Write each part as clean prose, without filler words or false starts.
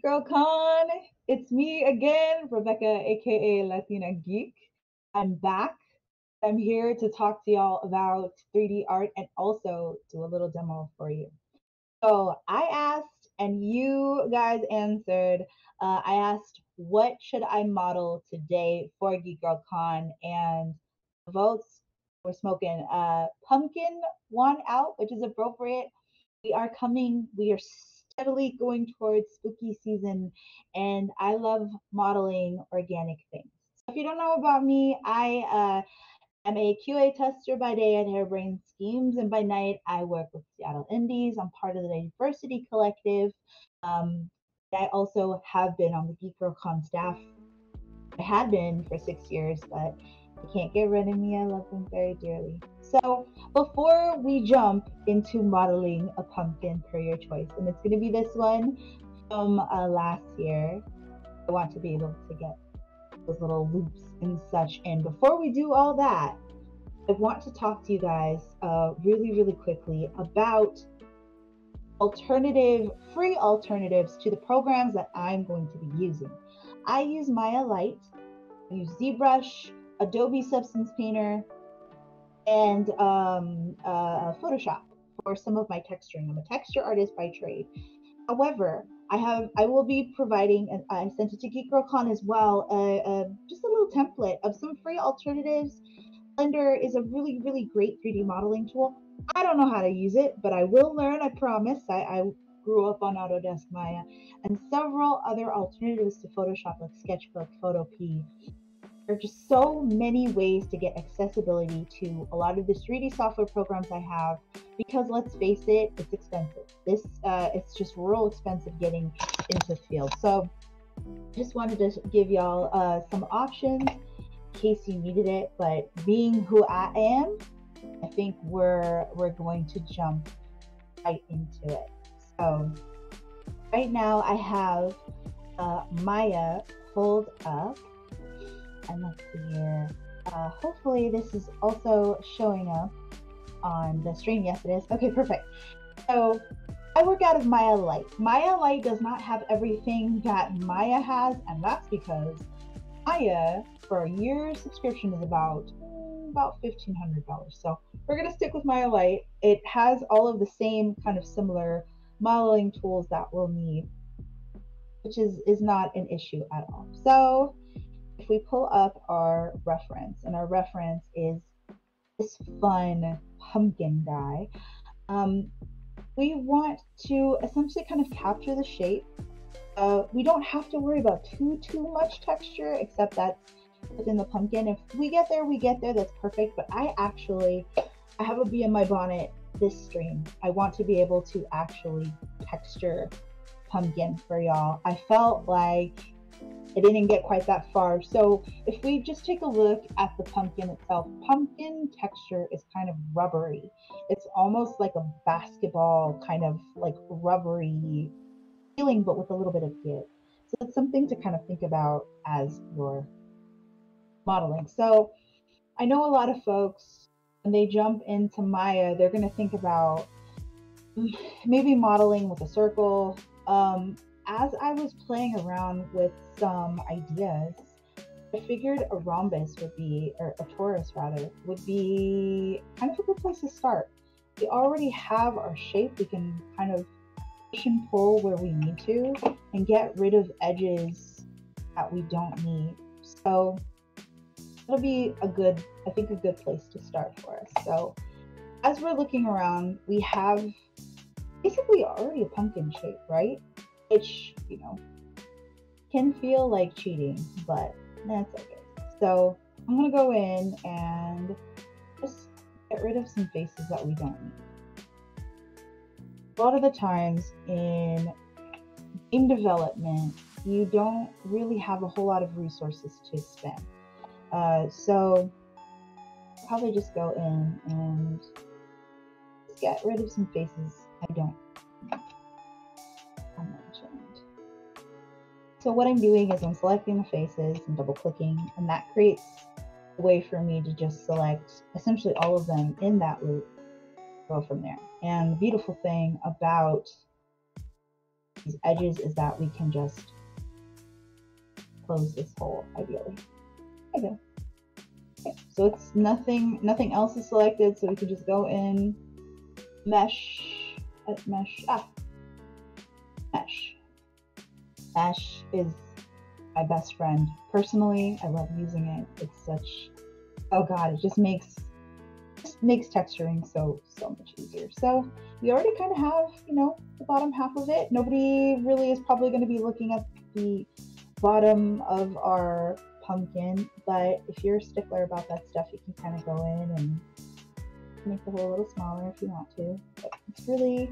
GeekGirlCon. It's me again, Rebecca, aka Latina Geek. I'm back. I'm here to talk to y'all about 3D art and also do a little demo for you. So I asked, and you guys answered. I asked, what should I model today for GeekGirlCon? And the votes were smoking. Pumpkin won out, which is appropriate. We are steadily going towards spooky season, and I love modeling organic things. So if you don't know about me, I am a QA tester by day at Harebrained Schemes, and by night I work with Seattle Indies. I'm part of the Diversity Collective. I also have been on the GeekGirlCon staff. I had been for 6 years, but they can't get rid of me. I love them very dearly. So before we jump into modeling a pumpkin per your choice, and it's going to be this one from last year, I want to be able to get those little loops and such. And before we do all that, I want to talk to you guys really quickly about free alternatives to the programs that I'm going to be using. I use Maya Light, I use ZBrush, Adobe Substance Painter, and Photoshop for some of my texturing. I'm a texture artist by trade. However, I will be providing, and I sent it to GeekGirlCon as well, just a little template of some free alternatives. Blender is a really great 3D modeling tool. I don't know how to use it, but I will learn, I promise. I grew up on Autodesk Maya, and several other alternatives to Photoshop like Sketchbook, Photopea. There are just so many ways to get accessibility to a lot of the 3D software programs I have, because let's face it, it's expensive. It's just real expensive getting into the field. So I just wanted to give y'all some options in case you needed it, but being who I am, I think we're going to jump right into it. So right now I have Maya pulled up. And let's see here. Hopefully this is also showing up on the stream. Yes, it is. Okay, perfect. So I work out of Maya Light. Maya Light does not have everything that Maya has, and that's because Maya, for a year subscription, is about $1,500. So we're gonna stick with Maya Light. It has all of the same kind of similar modeling tools that we'll need, which is not an issue at all. So if we pull up our reference, and our reference is this fun pumpkin guy, we want to essentially kind of capture the shape. We don't have to worry about too much texture, except that's within the pumpkin. If we get there, that's perfect. But I have a bee in my bonnet this stream. I want to be able to actually texture pumpkin for y'all. I felt like I didn't get quite that far. So if we just take a look at the pumpkin itself, pumpkin texture is kind of rubbery. It's almost like a basketball kind of like rubbery feeling, but with a little bit of give. So it's something to kind of think about as you're modeling. So I know a lot of folks, when they jump into Maya, they're going to think about maybe modeling with a circle. As I was playing around with some ideas, I figured a rhombus would be, or a torus rather, would be kind of a good place to start. We already have our shape. We can kind of push and pull where we need to and get rid of edges that we don't need. So it'll be a good place to start for us. So as we're looking around, we have basically already a pumpkin shape, right? Which, can feel like cheating, but that's okay. So I'm gonna go in and just get rid of some faces that we don't need. A lot of the times in game development, you don't really have a whole lot of resources to spend. So I'll probably just go in and just get rid of some faces I don't need. So what I'm doing is I'm selecting the faces and double clicking, and that creates a way for me to just select essentially all of them in that loop, go from there. And the beautiful thing about these edges is that we can just close this hole ideally. Okay. Okay, so it's nothing else is selected, so we can just go in, mesh. Mesh is my best friend. Personally, I love using it. It's such, oh god, it just makes texturing so much easier. So we already kind of have, you know, the bottom half of it. Nobody really is probably going to be looking at the bottom of our pumpkin, but if you're a stickler about that stuff, you can kind of go in and make the hole a little smaller if you want to, but it's really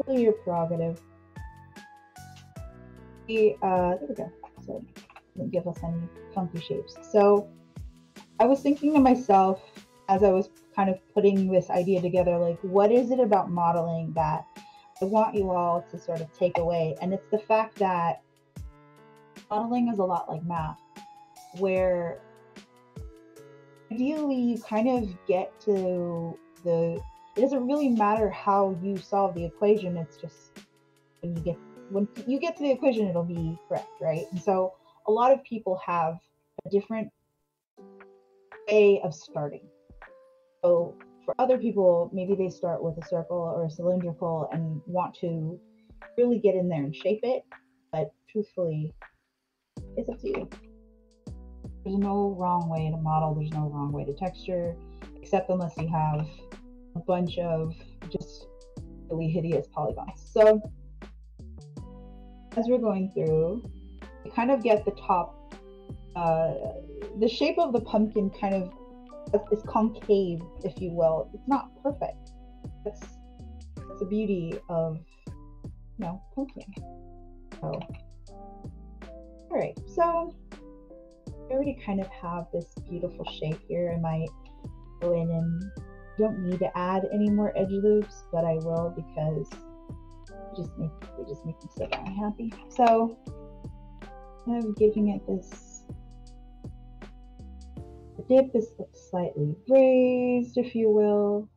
your prerogative. There we go. So it doesn't give us any funky shapes. So I was thinking to myself as I was kind of putting this idea together, like, what is it about modeling that I want you all to sort of take away? And it's the fact that modeling is a lot like math, where ideally you kind of get to it doesn't really matter how you solve the equation, it's just when you get to the equation, it'll be correct, right? And so a lot of people have a different way of starting. So for other people, maybe they start with a circle or a cylindrical and want to really get in there and shape it, but truthfully, it's up to you. There's no wrong way to model, there's no wrong way to texture, except unless you have a bunch of just really hideous polygons. So as we're going through, you kind of get the top, the shape of the pumpkin kind of is concave, if you will. It's not perfect. That's the beauty of, you know, pumpkin. So, all right, so I already kind of have this beautiful shape here. I might go in and don't need to add any more edge loops, but I will because they just make me so darn happy. So I'm giving it this. The dip is slightly raised, if you will.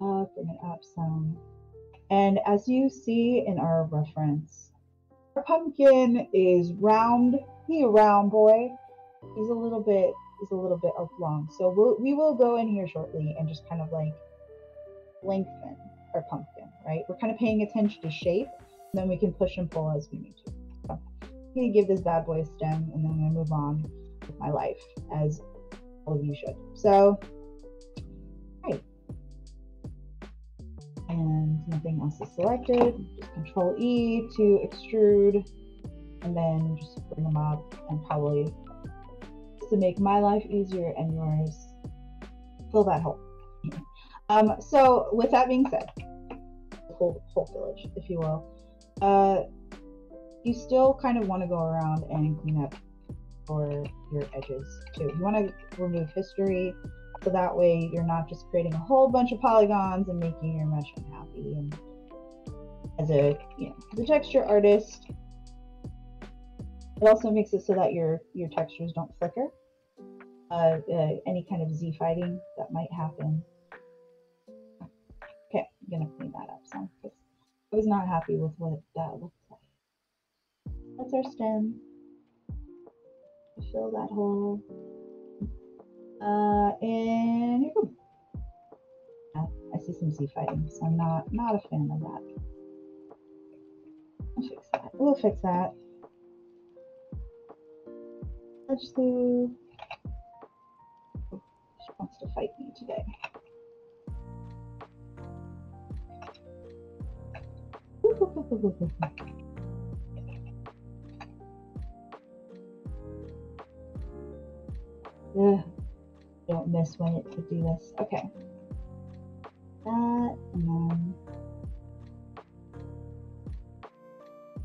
Bring it up some. And as you see in our reference, our pumpkin is round. He's a round boy. He's a little bit long. So we will go in here shortly and just kind of like lengthen our pumpkin, right? We're kind of paying attention to shape, and then we can push and pull as we need to. So I'm gonna give this bad boy a stem, and then I'm gonna move on with my life, as all of you should. So, right. And nothing else is selected. Just Control E to extrude, and then just bring them up, and probably to make my life easier and yours, fill that hole. So with that being said, whole village, if you will, you still kind of want to go around and clean up for your edges too. You want to remove history, so that way you're not just creating a whole bunch of polygons and making your mesh unhappy. And as a texture artist, it also makes it so that your textures don't flicker. Any kind of Z fighting that might happen. Okay, I'm gonna clean that up some because I was not happy with what that looked like. That's our stem. Fill that hole. And here we go. I see some Z fighting, so I'm not a fan of that. I'll fix that. We'll fix that. Let's do. She wants to fight me today. Ugh, don't miss when it could do this. Okay. That, and then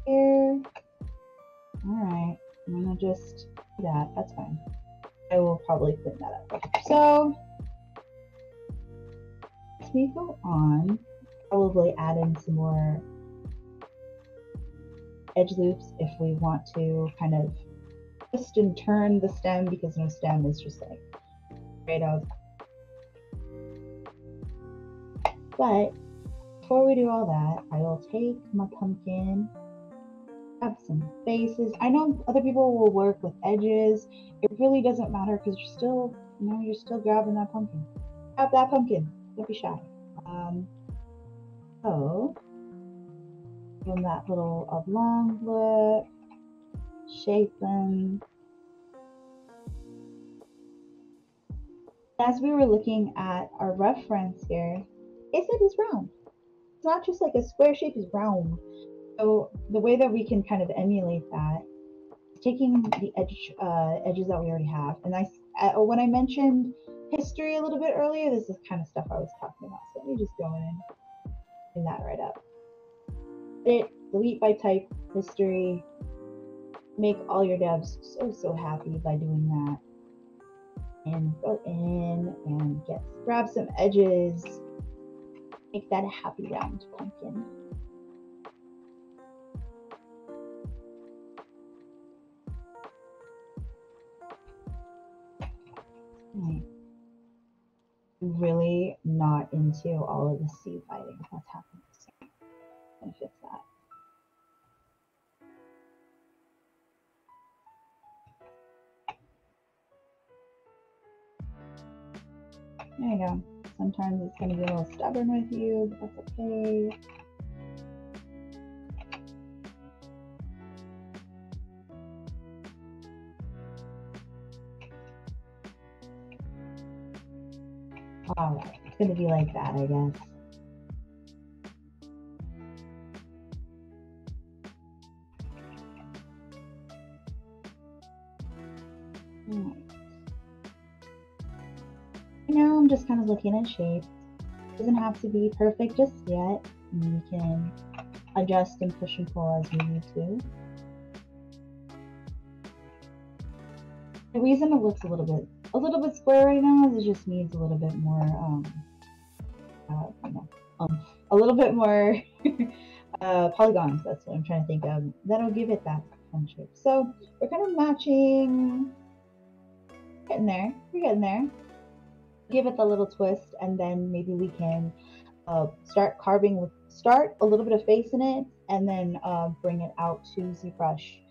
here. Alright, I'm gonna just do that. That's fine. I will probably clean that up. So, as we go on, probably add in some more edge loops if we want to kind of twist and turn the stem, because no stem is just like straight up. But before we do all that, I will take my pumpkin, grab some faces. I know other people will work with edges. It really doesn't matter because you're still, you're still grabbing that pumpkin. Grab that pumpkin. Don't be shy. So, give them that little oblong look. Shape them. As we were looking at our reference here, it said it's round. It's not just like a square shape, it's round. So the way that we can kind of emulate that is taking the edges that we already have. And when I mentioned history a little bit earlier, this is kind of stuff I was talking about. So let me just go in and that right up. Delete by type, history. Make all your devs so happy by doing that. And go in and grab some edges. Make that a happy round pumpkin. I'm really not into all of the seed biting. What's happening? So I'm gonna fix that. There you go. Sometimes it's gonna be a little stubborn with you, but that's okay. Alright, it's gonna be like that, I guess. Now I'm just kind of looking at shapes. It doesn't have to be perfect just yet. And we can adjust and push and pull as we need to. The reason it looks a little bit square right now is it just needs a little bit more a little bit more polygons. That's what I'm trying to think of. That'll give it that fun shape. So we're kind of matching. Getting there. We're getting there. Give it the little twist, and then maybe we can start a little bit of face in it, and then bring it out to ZBrush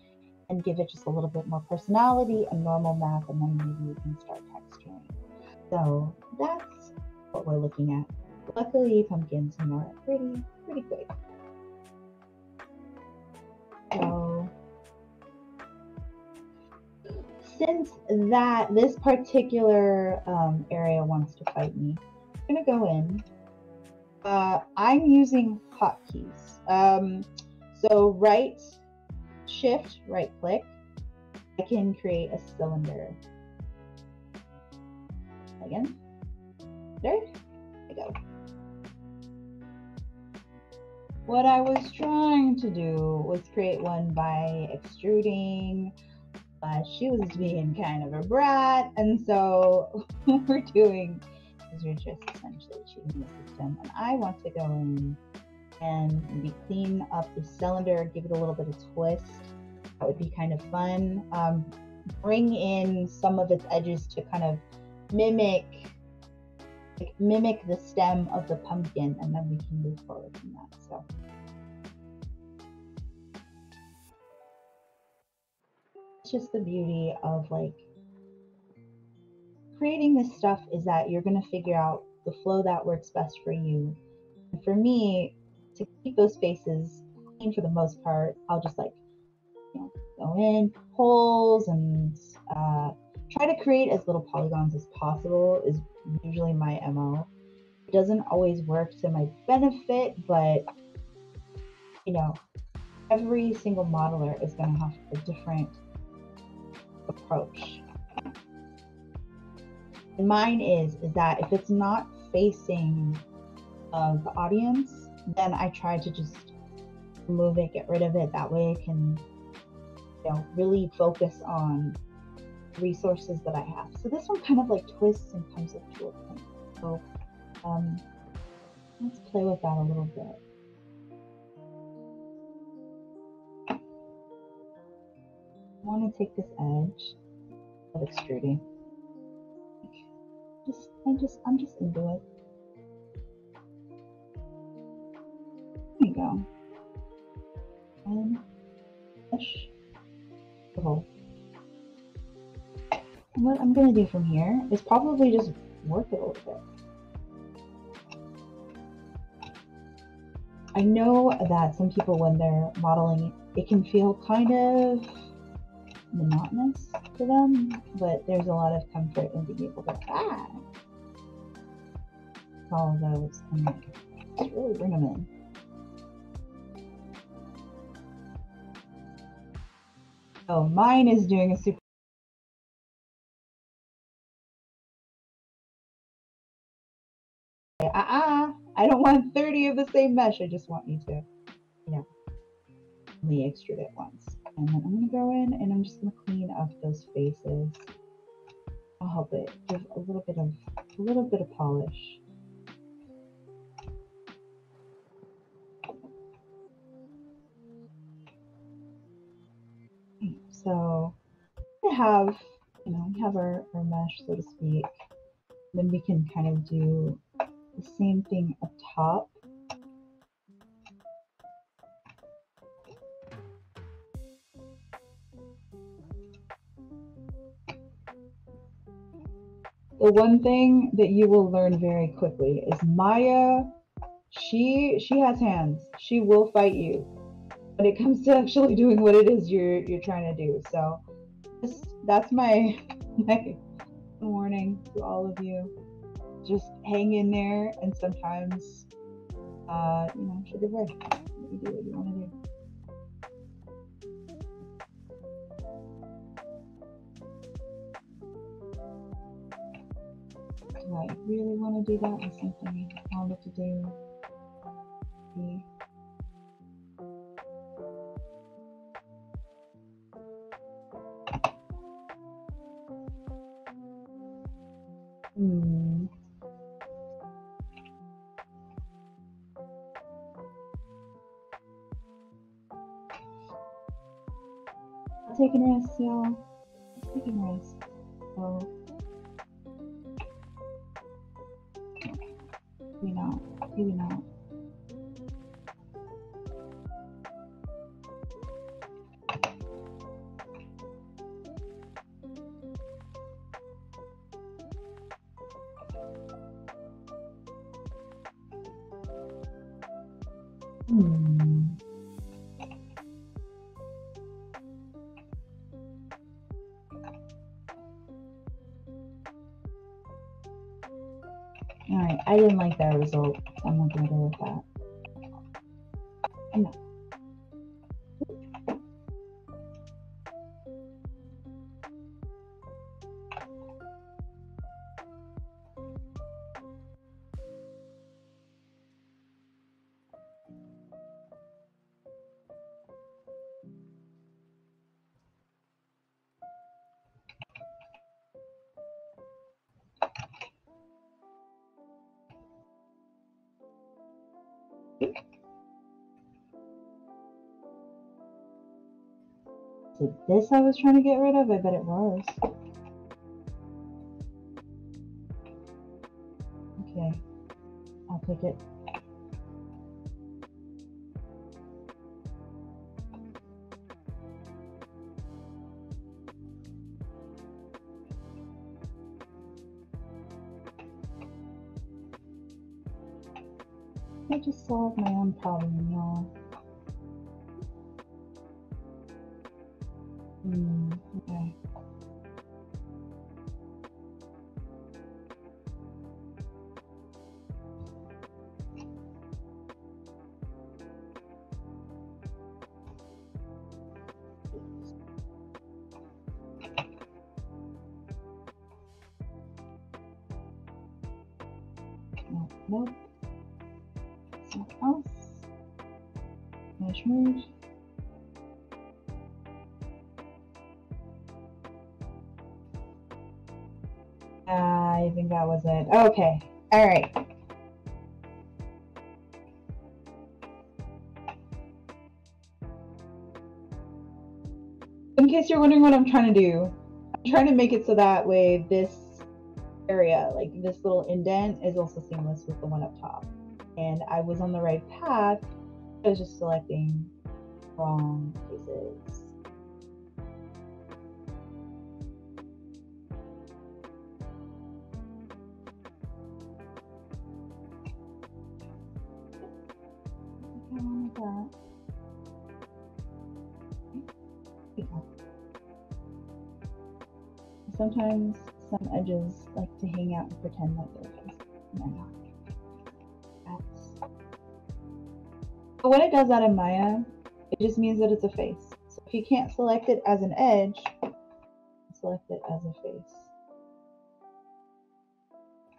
and give it just a little bit more personality and normal math, and then maybe we can start texturing. So that's what we're looking at. Luckily, pumpkins are pretty quick. So since this particular area wants to fight me, I'm gonna go in. I'm using hotkeys. So right shift, right click, I can create a cylinder. Again, there we go. What I was trying to do was create one by extruding. She was being kind of a brat, and so what we're doing is we're just essentially cheating the system. And I want to go in and maybe clean up the cylinder, give it a little bit of twist. That would be kind of fun. Bring in some of its edges to kind of mimic the stem of the pumpkin, and then we can move forward from that. So it's just the beauty of like creating this stuff, is that you're going to figure out the flow that works best for you. And for me, to keep those faces clean for the most part, I'll just like, go in, holes, and try to create as little polygons as possible is usually my MO. It doesn't always work to my benefit, but every single modeler is going to have a different approach. And mine is that if it's not facing the audience, then I try to just remove it, get rid of it. That way I can really focus on resources that I have. So this one kind of like twists and comes up to a point. So let's play with that a little bit. I want to take this edge of extruding. I'm just into it. you go. And push the hole. And what I'm going to do from here is probably just work it a little bit. I know that some people, when they're modeling, it can feel kind of monotonous to them, but there's a lot of comfort in being able to follow those and just really bring them in. So mine is doing a super. I don't want 30 of the same mesh. I just want you to, only extrude it once. And then I'm going to go in and I'm just going to clean up those faces. I'll help it give a little bit of polish. So we have, we have our mesh, so to speak. Then we can kind of do the same thing up top. The one thing that you will learn very quickly is Maya, she has hands. She will fight you when it comes to actually doing what it is you're trying to do. So that's my warning to all of you. Just hang in there, and sometimes she'll give way. You do what you want to do. Do I really want to do that with something I wanted to do? Taking risks, y'all. Taking risks. So maybe not. Alright, I didn't like that result, so I'm not going to go with that. No. Is it this I was trying to get rid of? I bet it was. Okay, I'll take it. I just solved my own problem, y'all. Okay. Nope. Something else. Mesh merge. I think that was it. Okay. All right. In case you're wondering what I'm trying to do, I'm trying to make it so that way this area, like this little indent, is also seamless with the one up top. And I was on the right path I was just selecting wrong faces. Sometimes some edges like to hang out and pretend like they're faces. They're not. But when it does that in Maya, it just means that it's a face. So if you can't select it as an edge, select it as a face.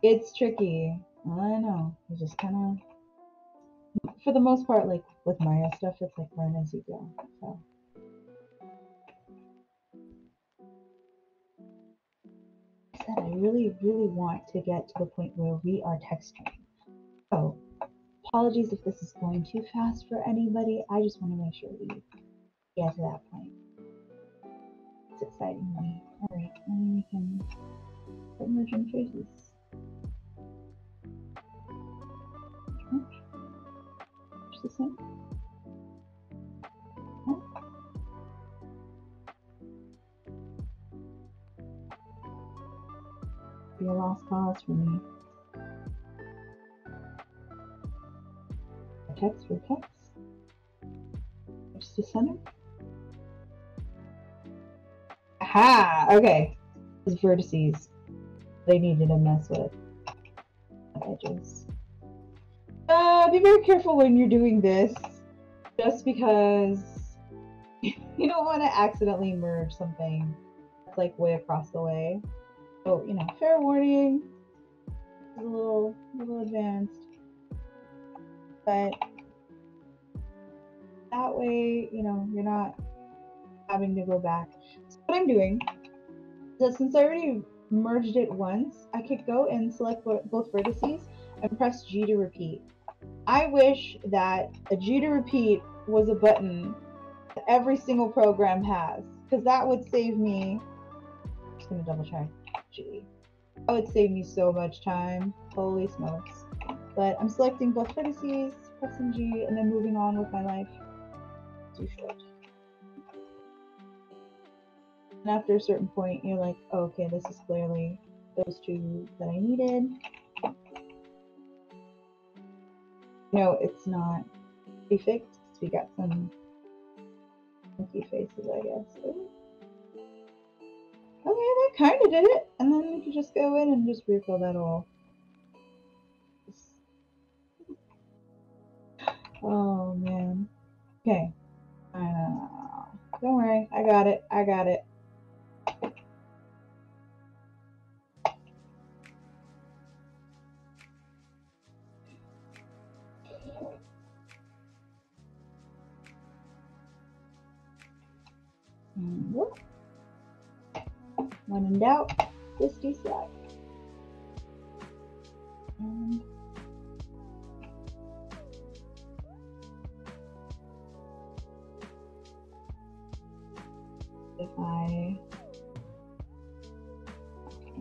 It's tricky. I know. You just kind of, for the most part, like with Maya stuff, it's like learn as you go. So. I really, really want to get to the point where we are texturing. So, apologies if this is going too fast for anybody. I just want to make sure we get to that point. It's exciting me. Alright, and we can start merging faces. Just the same. Be a lost cause for me. Text for text. Just the center. Aha! Okay. These vertices. They needed to mess with edges. Be very careful when you're doing this. Just because you don't want to accidentally merge something that's like way across the way. So, you know, fair warning. It's a little advanced. But that way, you know, you're not having to go back. So what I'm doing is that since I already merged it once, I could go and select both vertices and press G to repeat. I wish that a G to repeat was a button that every single program has, because that would save me. I'm just gonna double check. G. That would save me so much time. Holy smokes. But I'm selecting both vertices, pressing G, and then moving on with my life. Too short. And after a certain point, you're like, oh, okay, this is clearly those two that I needed. No, it's not prefixed because we got some funky faces, I guess. Ooh. Okay, that kind of did it. And then we can just go in and just refill that all. Oh, man. Okay. Don't worry. I got it. I got it. Whoop. When in doubt, just slide. And if I'm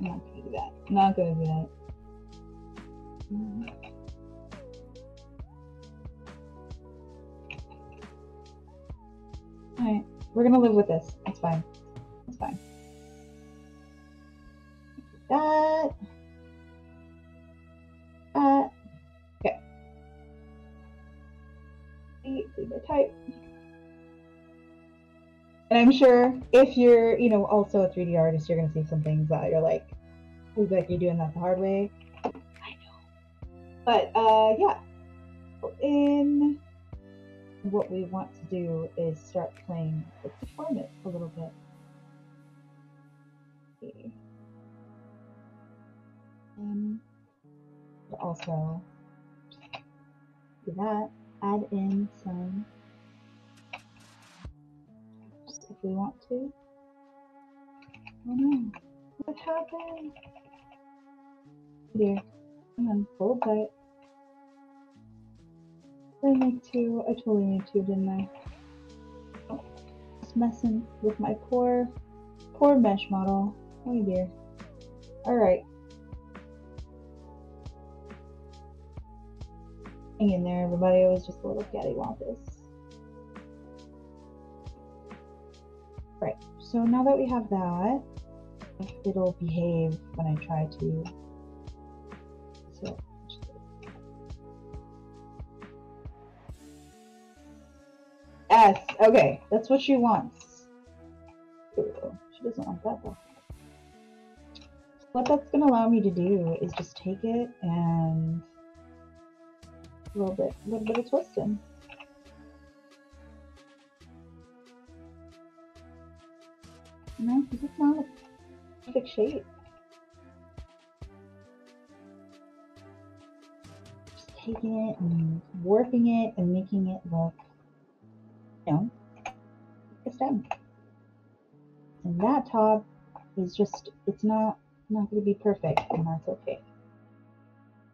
not gonna do that. Not gonna do that. Alright, we're gonna live with this. It's fine. It's fine. That. Okay. See my type. And I'm sure if you're, you know, also a 3D artist, you're gonna see some things that you're like, "Ooh, like you're doing that the hard way." I know. But yeah. In what we want to do is start playing with the format a little bit. Okay. But also do that, add in some just if we want to. Oh no, what happened? Here, come on, hold tight. I make two, I totally made two, didn't I? Oh, just messing with my poor mesh model. Oh dear. Alright. Hang in there, everybody. It was just a little cattywampus. Right, so now that we have that, it'll behave when I try to. So, yes, okay, that's what she wants. Ooh, she doesn't want that though. What that's going to allow me to do is just take it and a little bit of twisting. You know, this is not a perfect shape. Just taking it and warping it and making it look, you know, like a stem. And that top is just, it's not going to be perfect, and that's okay.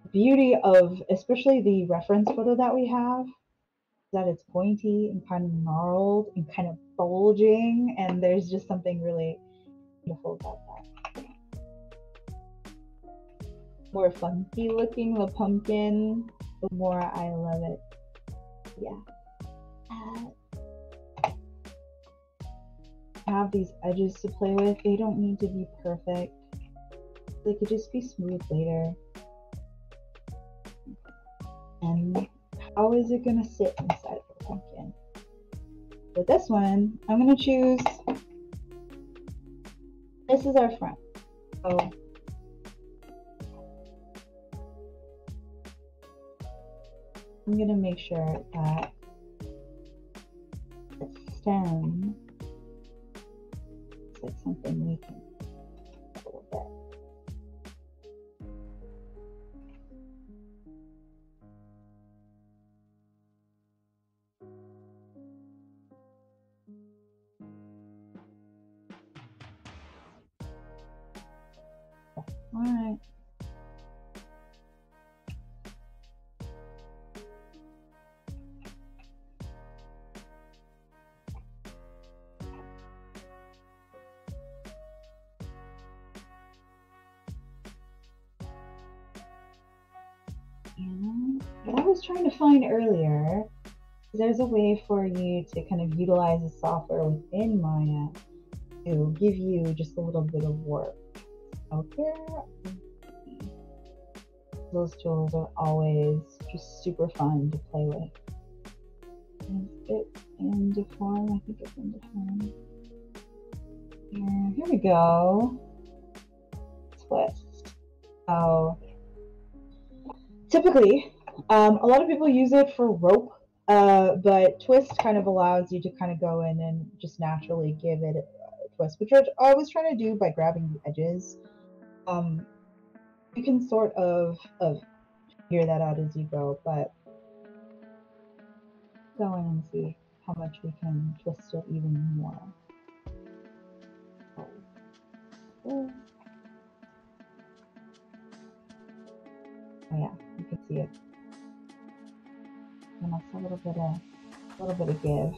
The beauty of especially the reference photo that we have is that it's pointy and kind of gnarled and kind of bulging, and there's just something really beautiful about that. The more funky looking the pumpkin, the more I love it. Yeah. Have these edges to play with. They don't need to be perfect. They could just be smooth later. And how is it going to sit inside of the pumpkin? With this one, I'm going to choose, this is our front. So I'm going to make sure that the stem is like something we can a little bit. All right. And what I was trying to find earlier is there's a way for you to kind of utilize the software within Maya to give you just a little bit of work. So here, those tools are always just super fun to play with. Is it in deform? I think it's in deform. Here we go. Twist. So typically, a lot of people use it for rope, but twist kind of allows you to kind of go in and just naturally give it a twist, which I was trying to do by grabbing the edges. You can sort of figure that out as you go, but go in and see how much we can twist it even more. Oh yeah, you can see it. And that's a little bit of give.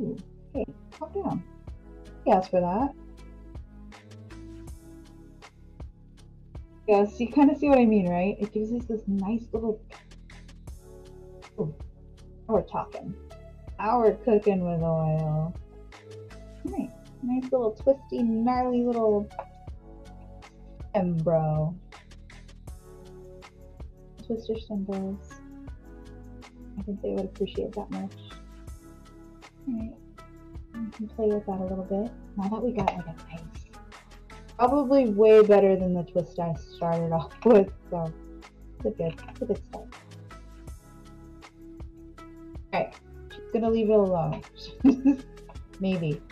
Ooh, hey, calm down. He asked for that. Yeah, so you kind of see what I mean, right? It gives us this nice little. Ooh, now we're talking. Now we're cooking with oil. Right, nice little twisty, gnarly little stem, bro. Twister symbols. I think they would appreciate that much. Alright, we can play with that a little bit. Now that we got like a nice, probably way better than the twist I started off with, so it's a good start. Alright, just gonna leave it alone. Maybe.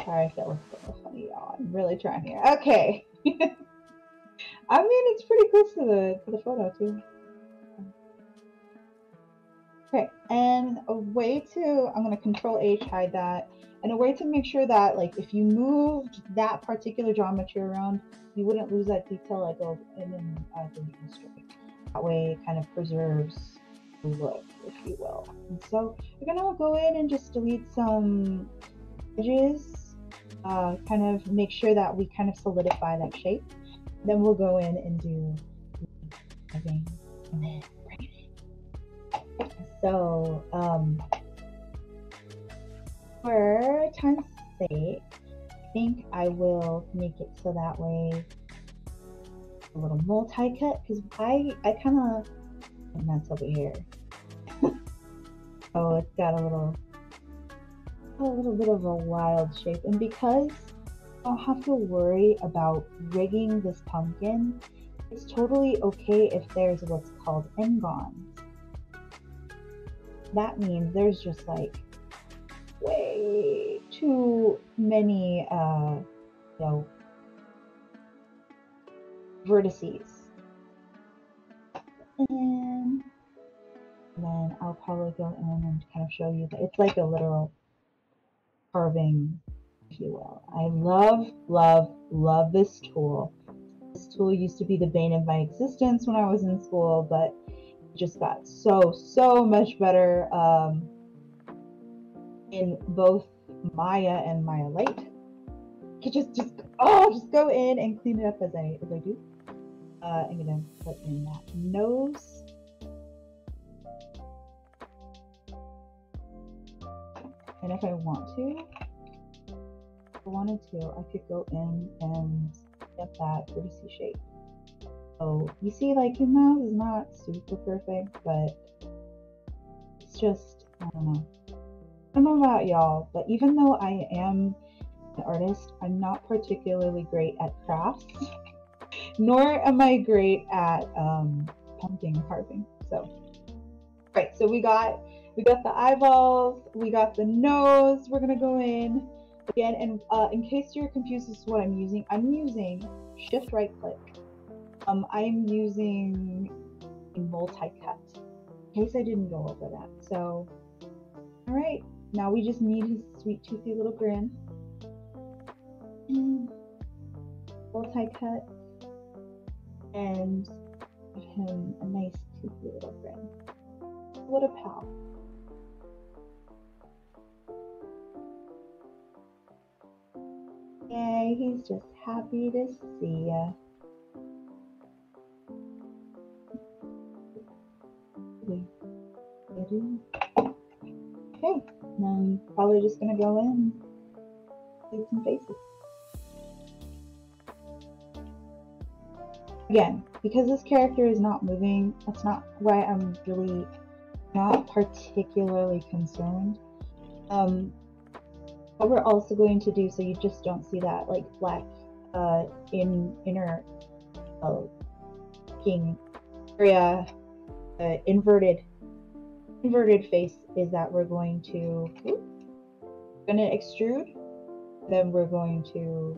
Sorry if that was so funny, y'all. I'm really trying here. Okay. I mean, it's pretty close to the photo too. Okay, and a way to, I'm gonna Control H, hide that, and a way to make sure that, like, if you moved that particular geometry around, you wouldn't lose that detail, like, go in and delete and straight. That way, it kind of preserves look, if you will. And so we're gonna go in and just delete some edges, kind of make sure that we kind of solidify that shape. Then we'll go in and do carving and then braiding. So for time's sake, I think I will make it so that way a little multi-cut, because I kind of, and that's over here. Oh, it's got a little bit of a wild shape, and because I don't have to worry about rigging this pumpkin, it's totally okay if there's what's called engons. That means there's just like way too many vertices. And then I'll probably go in and kind of show you that it's like a literal carving, if you will. I love this tool. This tool used to be the bane of my existence when I was in school, but it just got so much better in both Maya and Maya Lite. You just go in and clean it up as I do. I'm gonna put in that nose. And if I wanted to, I could go in and get that vertice shape. So you see, like, his mouth is not super perfect, but it's just, I don't know. I don't know about y'all, but even though I am an artist, I'm not particularly great at crafts, nor am I great at pumpkin carving. So, right, so we got the eyeballs, we got the nose. We're gonna go in again, and in case you're confused as to what I'm using shift right click. I'm using a multi-cut, in case I didn't go over that. So, all right, now we just need his sweet toothy little grin. And multi-cut, and give him a nice toothy little grin. What a pal. Yay, he's just happy to see ya. Okay, now I'm probably just gonna go in and do some faces. Again, because this character is not moving, that's not why I'm really not particularly concerned. What we're also going to do, so you just don't see that like black inner king area, inverted face, is that we're going to extrude, then we're going to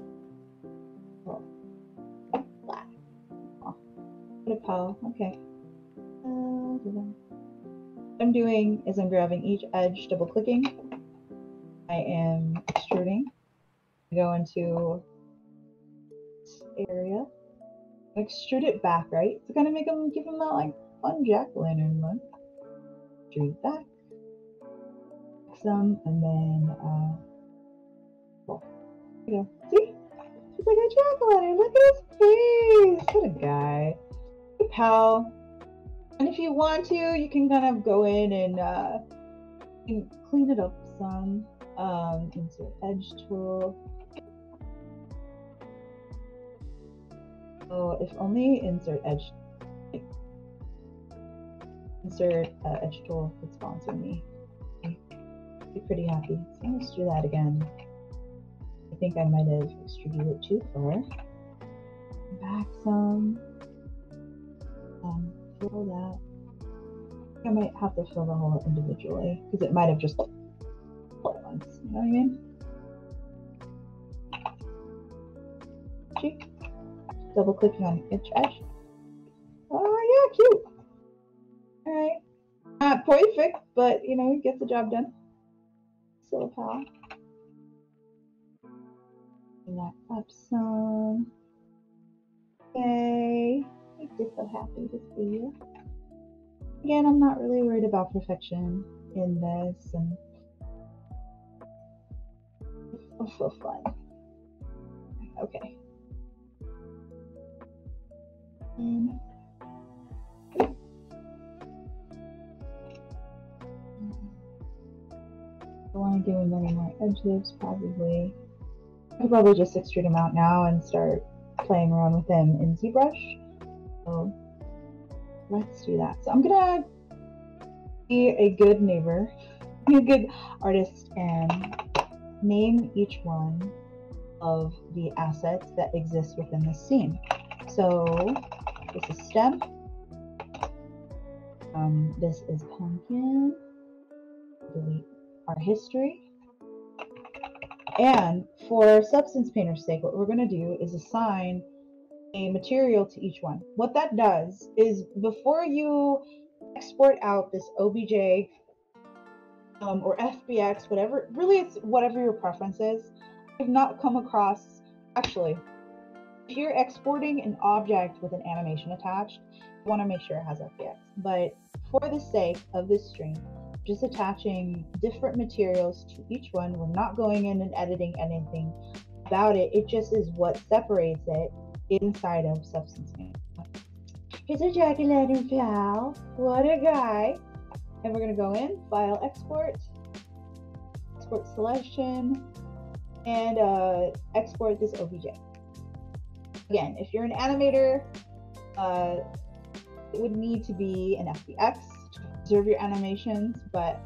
black. Oh, what a pal. Okay. What I'm doing is I'm grabbing each edge, double clicking. I am extruding. I go into this area, extrude it back, right? To kind of give him that like fun jack-o'-lantern look. Extrude back, some, and then cool. There you go. See? He's like a jack-o'-lantern. Look at his face. What a guy. Good pal. And if you want to, you can kind of go in and clean it up some. Insert edge tool. Oh, if only insert edge tool could sponsor me. I'd be pretty happy. So let's do that again. I think I might have extruded it too far. Back some. Fill that. I think I might have to fill the hole individually because it might have just once. You know what I mean? See? Double clicking on each edge. Oh yeah, cute. Alright. Not perfect, but you know, get the job done. So pal. And that up some. Yay. I'm just so happy to see you. Again, I'm not really worried about perfection in this, and it's so fun. Okay. And I want to do many more edge loops, probably. I could probably just extrude them out now and start playing around with them in ZBrush. So let's do that. So I'm gonna be a good neighbor, be a good artist, and name each one of the assets that exist within the scene. So this is stem. This is pumpkin. Delete our history. And for Substance Painter's sake, what we're going to do is assign a material to each one. What that does is before you export out this OBJ or FBX, whatever, really it's whatever your preference is. I've not come across, actually, if you're exporting an object with an animation attached, you want to make sure it has FBX. But for the sake of this stream, just attaching different materials to each one. We're not going in and editing anything about it. It just is what separates it inside of Substance Painter. Here's a jack-o'-lantern pal. What a guy. And we're going to go in, File, Export, Export Selection, and export this OBJ. Again, if you're an animator, it would need to be an FBX to preserve your animations, but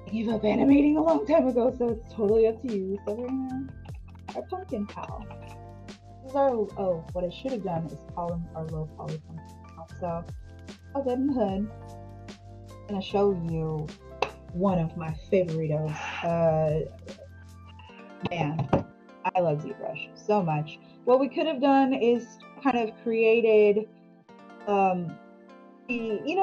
I gave up animating a long time ago, so it's totally up to you. So we're gonna our pumpkin pal. This is our, oh, what I should have done is call him our low poly pumpkin pal. So I'll get in the hood. I'm gonna show you one of my favoritos. Man, I love ZBrush so much. What we could have done is kind of created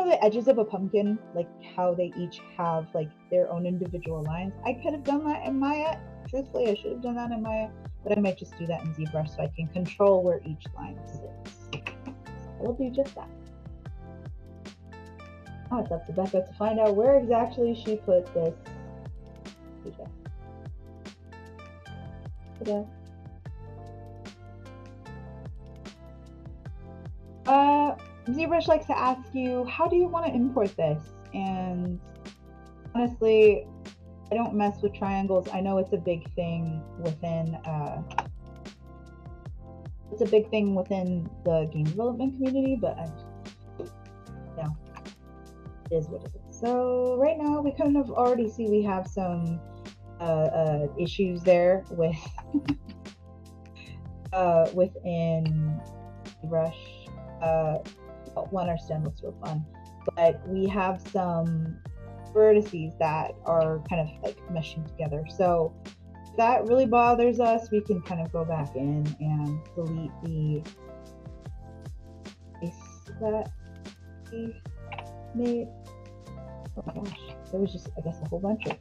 the edges of a pumpkin, like how they each have like their own individual lines. I could have done that in Maya. Truthfully, I should have done that in Maya, but I might just do that in ZBrush so I can control where each line sits. So we'll do just that. Now it's up to Becca to find out where exactly she put this. ZBrush likes to ask you, how do you want to import this? And honestly, I don't mess with triangles. I know it's a big thing within the game development community, but it is what it is. So right now we kind of already see we have some issues there with within ZBrush. One, our stem looks real fun, but we have some vertices that are kind of like meshing together. So if that really bothers us, we can kind of go back in and delete the space that we made. Oh my gosh, there was just, I guess, a whole bunch of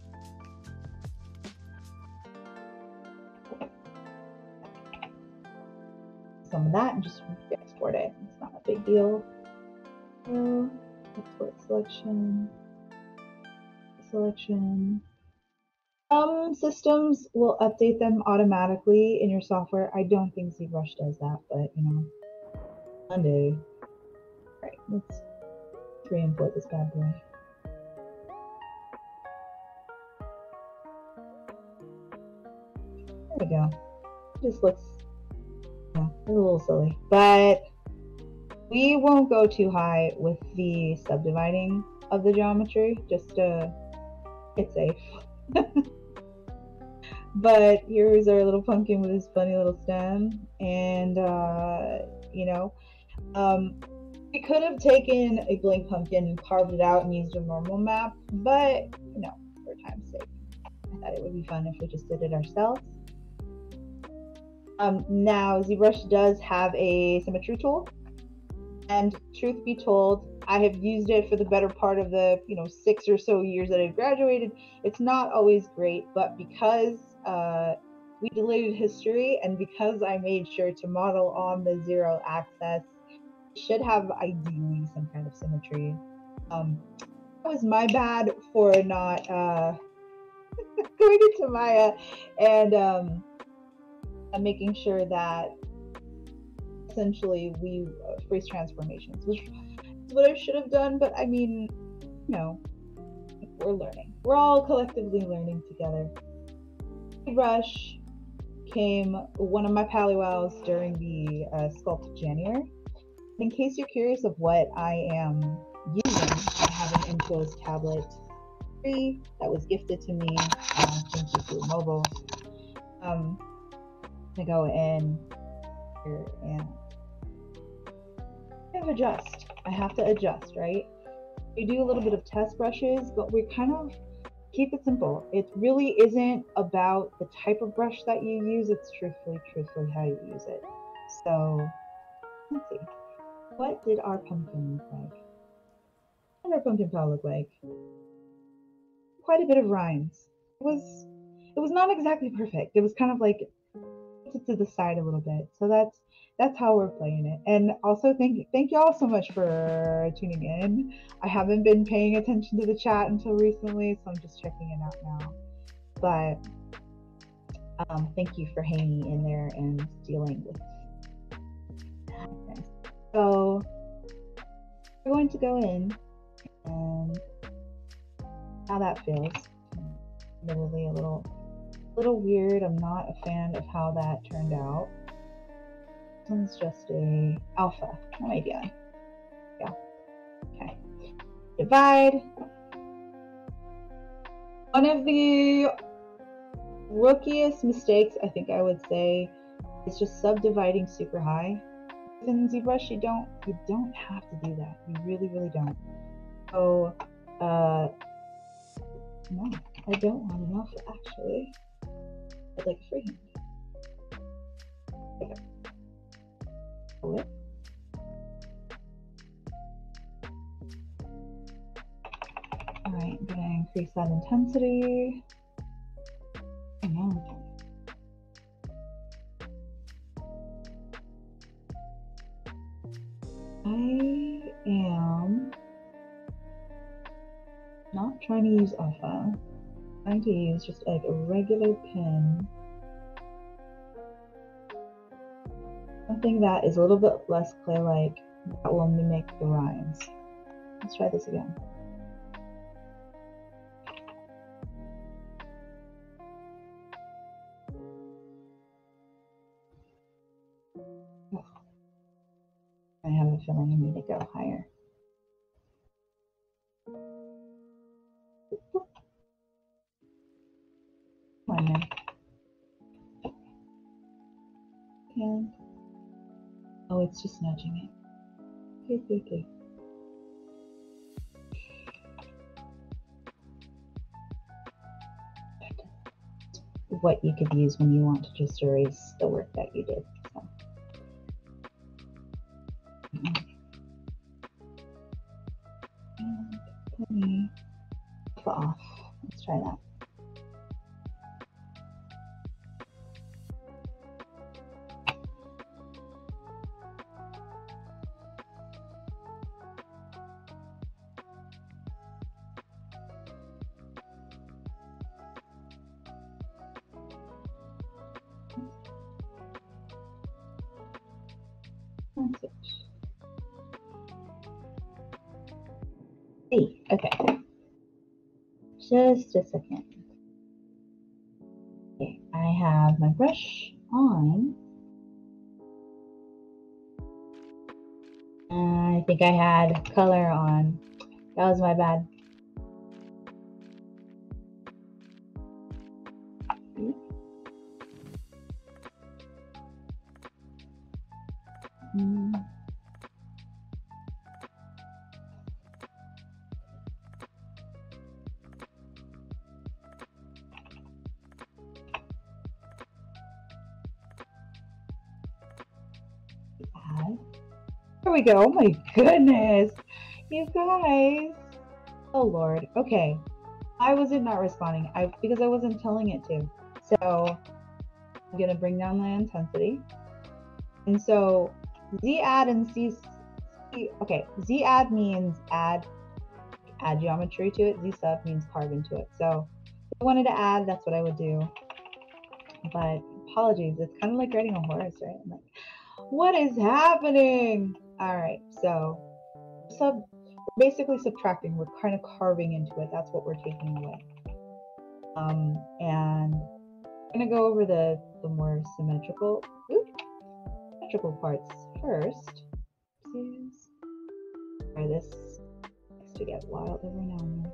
some of that and just export it. It's not a big deal. So, export selection. Some systems will update them automatically in your software. I don't think ZBrush does that, but you know, Monday. All right, let's re-import this bad boy. There we go. It just looks, a little silly, but we won't go too high with the subdividing of the geometry, just to get safe. But here's our little pumpkin with his funny little stem, and we could have taken a blank pumpkin and carved it out and used a normal map, but for time's sake, I thought it would be fun if we just did it ourselves. Now ZBrush does have a Symmetry Tool, and truth be told, I have used it for the better part of the 6 or so years that I've graduated. It's not always great, but because we deleted history and because I made sure to model on the 0 axis, it should have ideally some kind of symmetry. That was my bad for not going into Maya and making sure that essentially we freeze transformations, which is what I should have done. But I mean, you know, we're learning. We're all collectively learning together. Brush became one of my powwows during the Sculpt January. In case you're curious of what I am using, I have an Intros tablet 3 that was gifted to me. Thank you to Mobile. To go in here and kind of adjust. I have to adjust, right? We do a little bit of test brushes, but we kind of keep it simple. It really isn't about the type of brush that you use. It's truthfully how you use it. So let's see. What did our pumpkin look like? What did our pumpkin pie look like? Quite a bit of rhymes. It was not exactly perfect. It was kind of like to the side a little bit. So that's how we're playing it. And also thank y'all so much for tuning in. I haven't been paying attention to the chat until recently, so I'm just checking it out now. But thank you for hanging in there and dealing with that. Okay. So we're going to go in and how that feels. Literally a little weird. I'm not a fan of how that turned out. This one's just a alpha. No idea. Yeah. Okay. Divide. One of the rookiest mistakes I think I would say is just subdividing super high. In ZBrush, you don't have to do that. You really don't. So no, I don't want an alpha actually. I'd like a freehand. Okay. Flip. All right, I'm gonna increase that intensity. I am not trying to use alpha. I'm trying to use just like a regular pen. Something that is a little bit less clay-like that will mimic the rhymes. Let's try this again. Oh. I have a feeling I need to go higher. Come on, man. And oh, it's just nudging it. Okay. What you could use when you want to just erase the work that you did. So. And let me put off. Let's try that. Okay, just a second. Okay, I have my brush on. I think I had color on. That was my bad. There we go. Oh my goodness, you guys. Oh Lord. Okay, I wasn't not responding because I wasn't telling it to. So I'm gonna bring down my intensity. And so Z add and C. Okay, Z add means add add geometry to it. Z sub means carve into it. So if I wanted to add, that's what I would do. But apologies, it's kind of like riding a horse, right? I'm like, what is happening? All right, so we're basically subtracting. We're kind of carving into it. That's what we're taking away. And I'm gonna go over the more symmetrical parts first. Oopsies. Try this needs to get wild every now and then.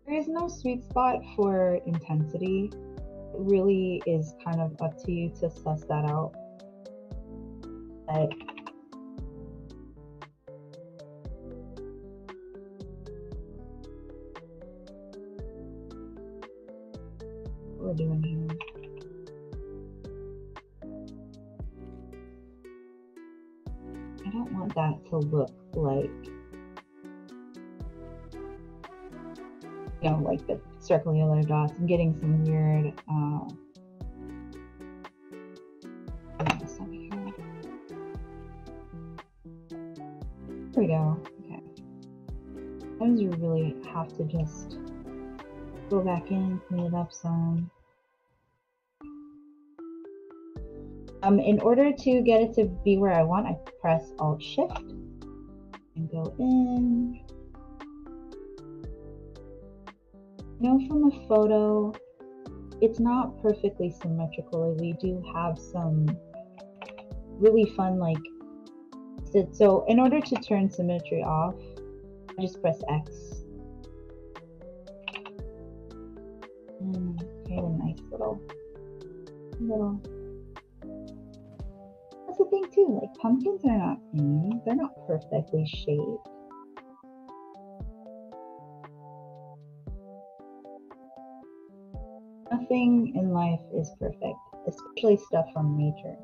There is no sweet spot for intensity. It really is kind of up to you to suss that out. But what we're doing here. I don't want that to look like, you know, like the circular dots. I'm getting some weird there we go. Okay. Sometimes you really have to just go back in, clean it up some. In order to get it to be where I want, I press Alt Shift and go in. You know, from a photo, it's not perfectly symmetrical. We do have some really fun, like, so in order to turn symmetry off, I just press X. Okay, a nice little. That's the thing too, like pumpkins are not, they're not perfectly shaped. Nothing in life is perfect, especially stuff from nature.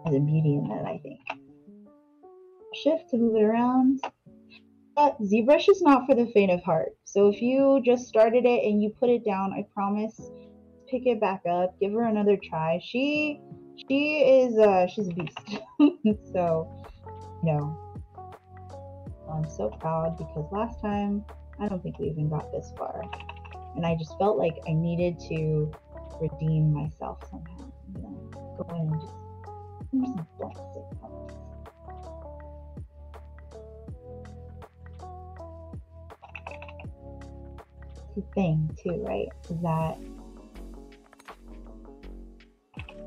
There's a beauty in that, I think. Shift to move it around. But ZBrush is not for the faint of heart. So if you just started it and you put it down, I promise, pick it back up, give her another try. She's a beast. So, I'm so proud because last time I don't think we even got this far, and I just felt like I needed to redeem myself somehow. Go in and just don't say pumpkins. The thing too, right, is that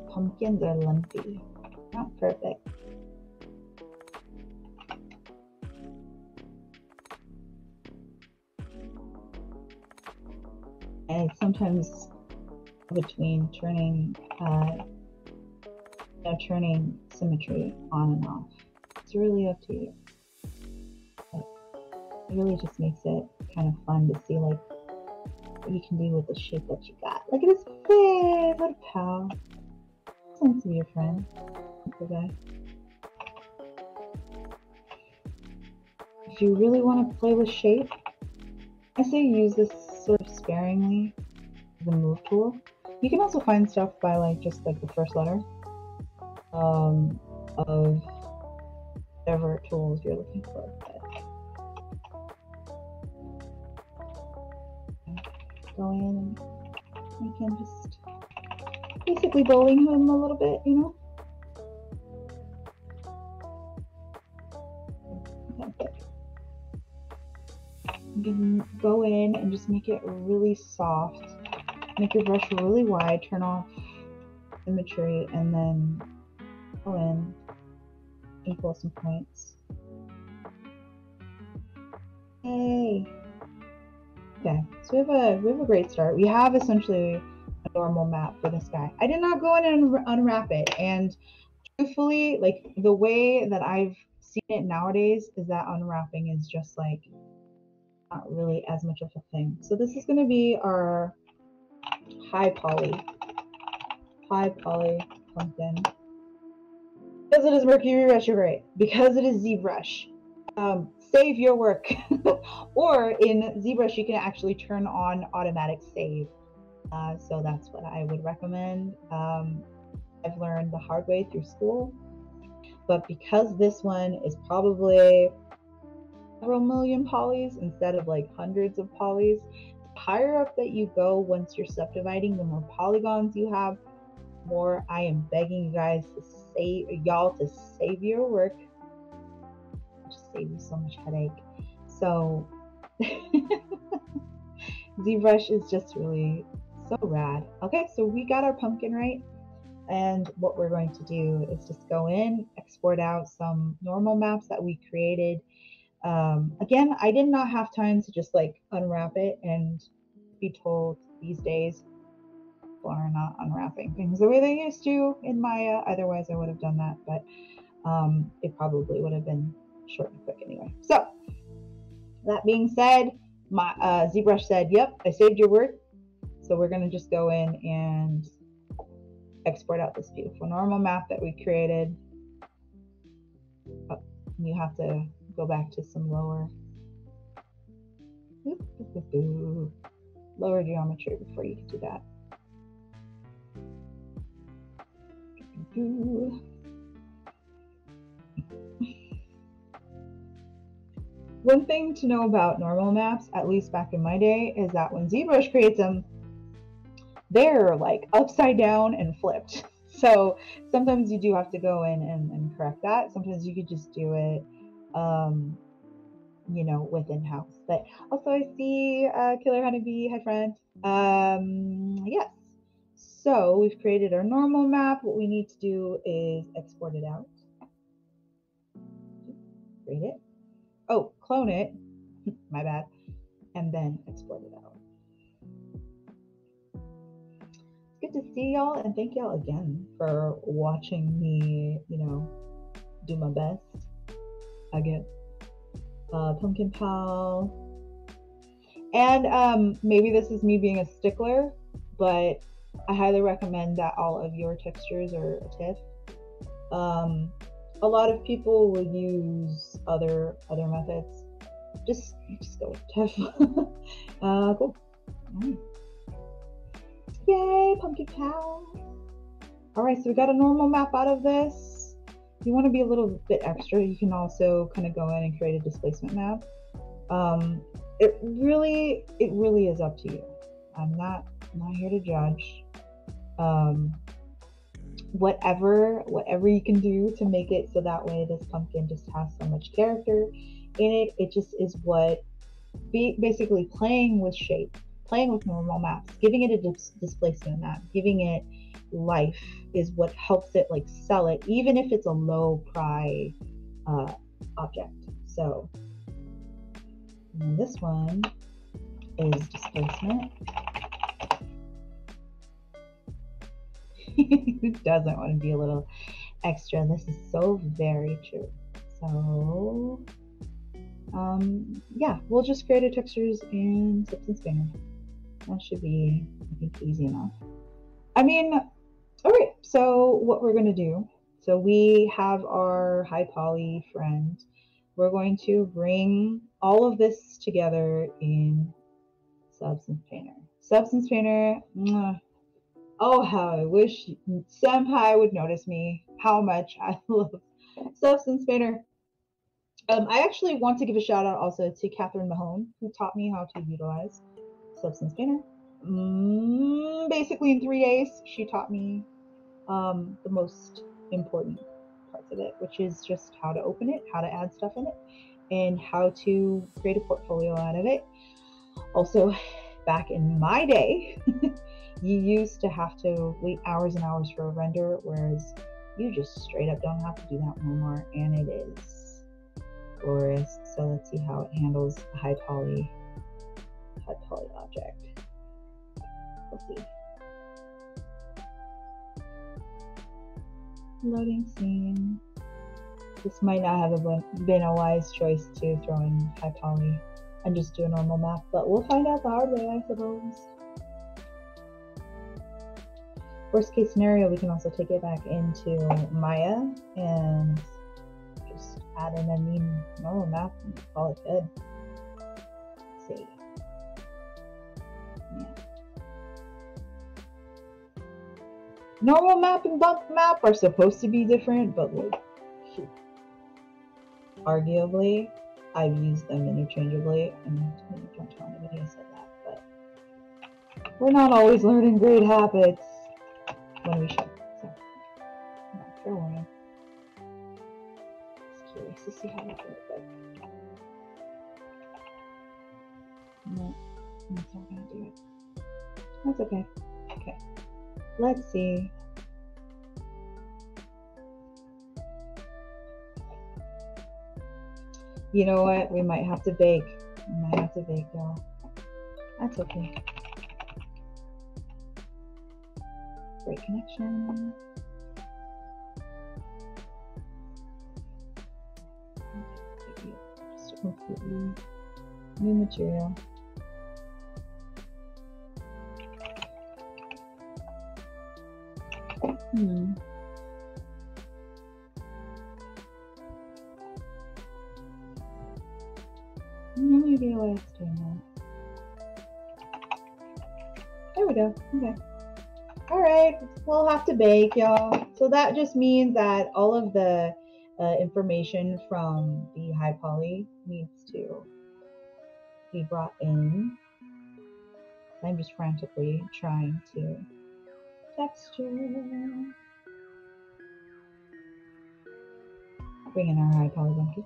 pumpkins are lumpy, not perfect. And sometimes between turning symmetry on and off, it's really up to you. But it really just makes it kind of fun to see like what you can do with the shape that you got. Look at his face, what a pal. It's nice to be your friend. Okay. If you really want to play with shape, I say use this sort of sparingly, the move tool. You can also find stuff by like just like the first letter of whatever tools you're looking for. Go in and we can just basically bowling him a little bit, Okay. You can go in and just make it really soft. Make your brush really wide, turn off symmetry, and then go in, equal some points. Yay! Okay, so we have a great start. We have essentially a normal map for this guy. I did not go in and unwrap it, and truthfully, like the way that I've seen it nowadays is that unwrapping is just like not really as much of a thing. So this is going to be our high poly pumpkin. Because it is Mercury retrograde, because it is ZBrush. Save your work. Or in ZBrush, you can actually turn on automatic save. So that's what I would recommend. I've learned the hard way through school. but because this one is probably several million polys instead of like hundreds of polys, the higher up that you go once you're subdividing, the more polygons you have, more I am begging you guys to save your work. Just save you so much headache. So ZBrush is just really so rad. Okay, so we got our pumpkin right, and what we're going to do is just go in, export out some normal maps that we created. Again, I did not have time to just like unwrap it and be told these days people are not unwrapping things the way they used to in Maya. Otherwise, I would have done that, but it probably would have been short and quick anyway. So that being said, my ZBrush said, yep, I saved your work. So we're going to just go in and export out this beautiful normal map that we created. Oh, you have to go back to some lower geometry before you can do that. One thing to know about normal maps, at least back in my day, is that when ZBrush creates them, they're like upside down and flipped. So sometimes you do have to go in and correct that. Sometimes you could just do it, you know, within house. But also I see Killer Honeybee, hi friend. Yes. So we've created our normal map. What we need to do is export it out. Create it. Oh, clone it. My bad. And then export it out. It's good to see y'all, and thank y'all again for watching me, you know, do my best. I get Pumpkin Pal. And maybe this is me being a stickler, but I highly recommend that all of your textures are a TIFF. A lot of people will use other methods. Just go with TIFF. Cool. Right. Yay, Pumpkin Pal. All right, so we got a normal map out of this. If you want to be a little bit extra, you can also kind of go in and create a displacement map. It really is up to you. I'm not here to judge. Whatever you can do to make it so that way this pumpkin just has so much character in it. It just is what basically playing with shape, playing with normal maps, giving it a displacement map, giving it life is what helps it like sell it, even if it's a low pry object. So this one is displacement. Who doesn't want to be a little extra? This is so very true. So yeah, we'll just create our textures in Substance Painter. That should be, I think, easy enough. I mean, all right, so what we're going to do, so we have our high poly friend. We're going to bring all of this together in Substance Painter. Substance Painter, oh, how I wish Senpai would notice me, how much I love Substance Painter. I actually want to give a shout out also to Catherine Mahone, who taught me how to utilize Substance Painter. Basically in 3 days, she taught me the most important parts of it, which is just how to open it, how to add stuff in it, and how to create a portfolio out of it. Also, back in my day, you used to have to wait hours and hours for a render, whereas you just straight up don't have to do that no more, and it is glorious. So let's see how it handles a high poly object. Let's see. Loading scene. This might not have been a wise choice to throw in high poly and just do a normal map, but we'll find out the hard way, I suppose. Worst case scenario, we can also take it back into Maya and just add in a new normal map and call it good. Let's see. Yeah. Normal map and bump map are supposed to be different, but like, arguably, I've used them interchangeably, and don't tell anybody I said that, but we're not always learning great habits when we should. So, fair warning. Just curious to see how that goes, but no, that's not gonna do it. That's okay. Okay, let's see. You know what? We might have to bake. We might have to bake, y'all. That's okay. Great connection. Just a completely new material. No idea why it's doing that. There we go. Okay. Alright, we'll have to bake, y'all. So that just means that all of the information from the high poly needs to be brought in. I'm just frantically trying to texture. Bring in our high poly monkey.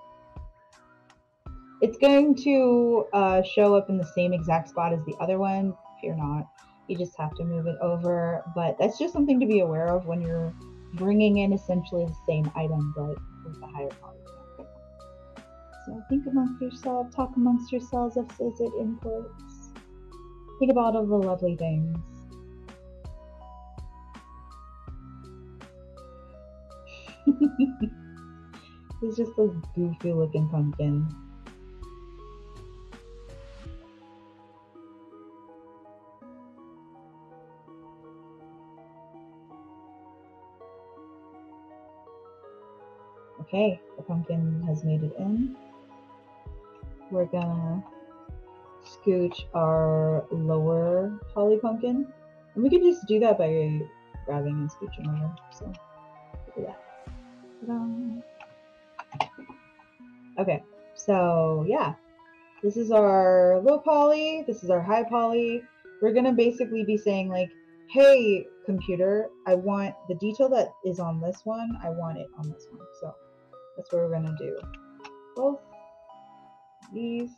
It's going to show up in the same exact spot as the other one. Fear not. You just have to move it over. But that's just something to be aware of when you're bringing in essentially the same item, but with a higher poly. So think amongst yourself, talk amongst yourselves of unceded inputs. Think about all the lovely things. It's just a goofy looking pumpkin. Okay, the pumpkin has made it in. We're gonna scooch our lower poly pumpkin. And we can just do that by grabbing and scooching over. So look at that. Ta-da. Okay, so yeah. This is our low poly, this is our high poly. We're gonna basically be saying like, hey computer, I want the detail that is on this one, I want it on this one. So that's what we're gonna do. Both these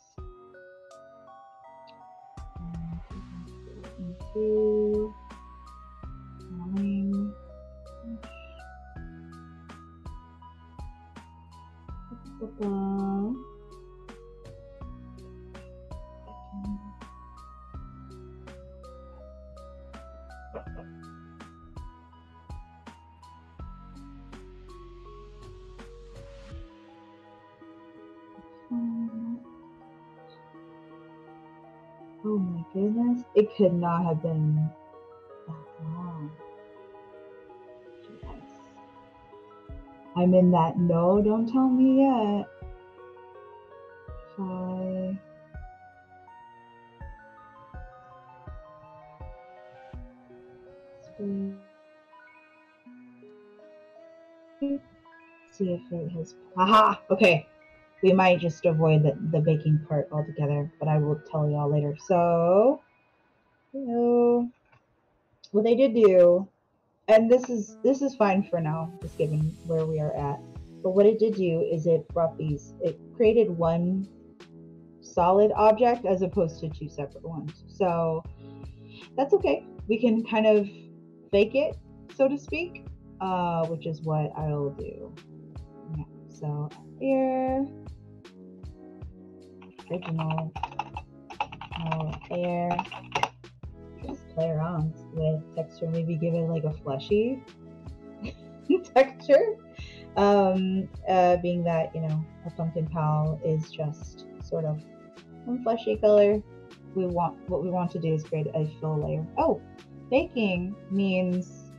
into line. Oh my goodness, it could not have been that long. Nice. I'm in that no, don't tell me yet. 5. See if it has. Aha! Okay. We might just avoid the baking part altogether, but I will tell y'all later. So, hello. What they did do, and this is fine for now, just given where we are at. But what it did do is it brought these. It created one solid object as opposed to two separate ones. So that's okay. We can kind of fake it, so to speak, which is what I'll do. Yeah. So here. Original air. Just play around with texture, maybe give it like a fleshy texture. Being that, you know, a pumpkin pal is just sort of one fleshy color. What we want to do is create a fill layer. Oh, baking means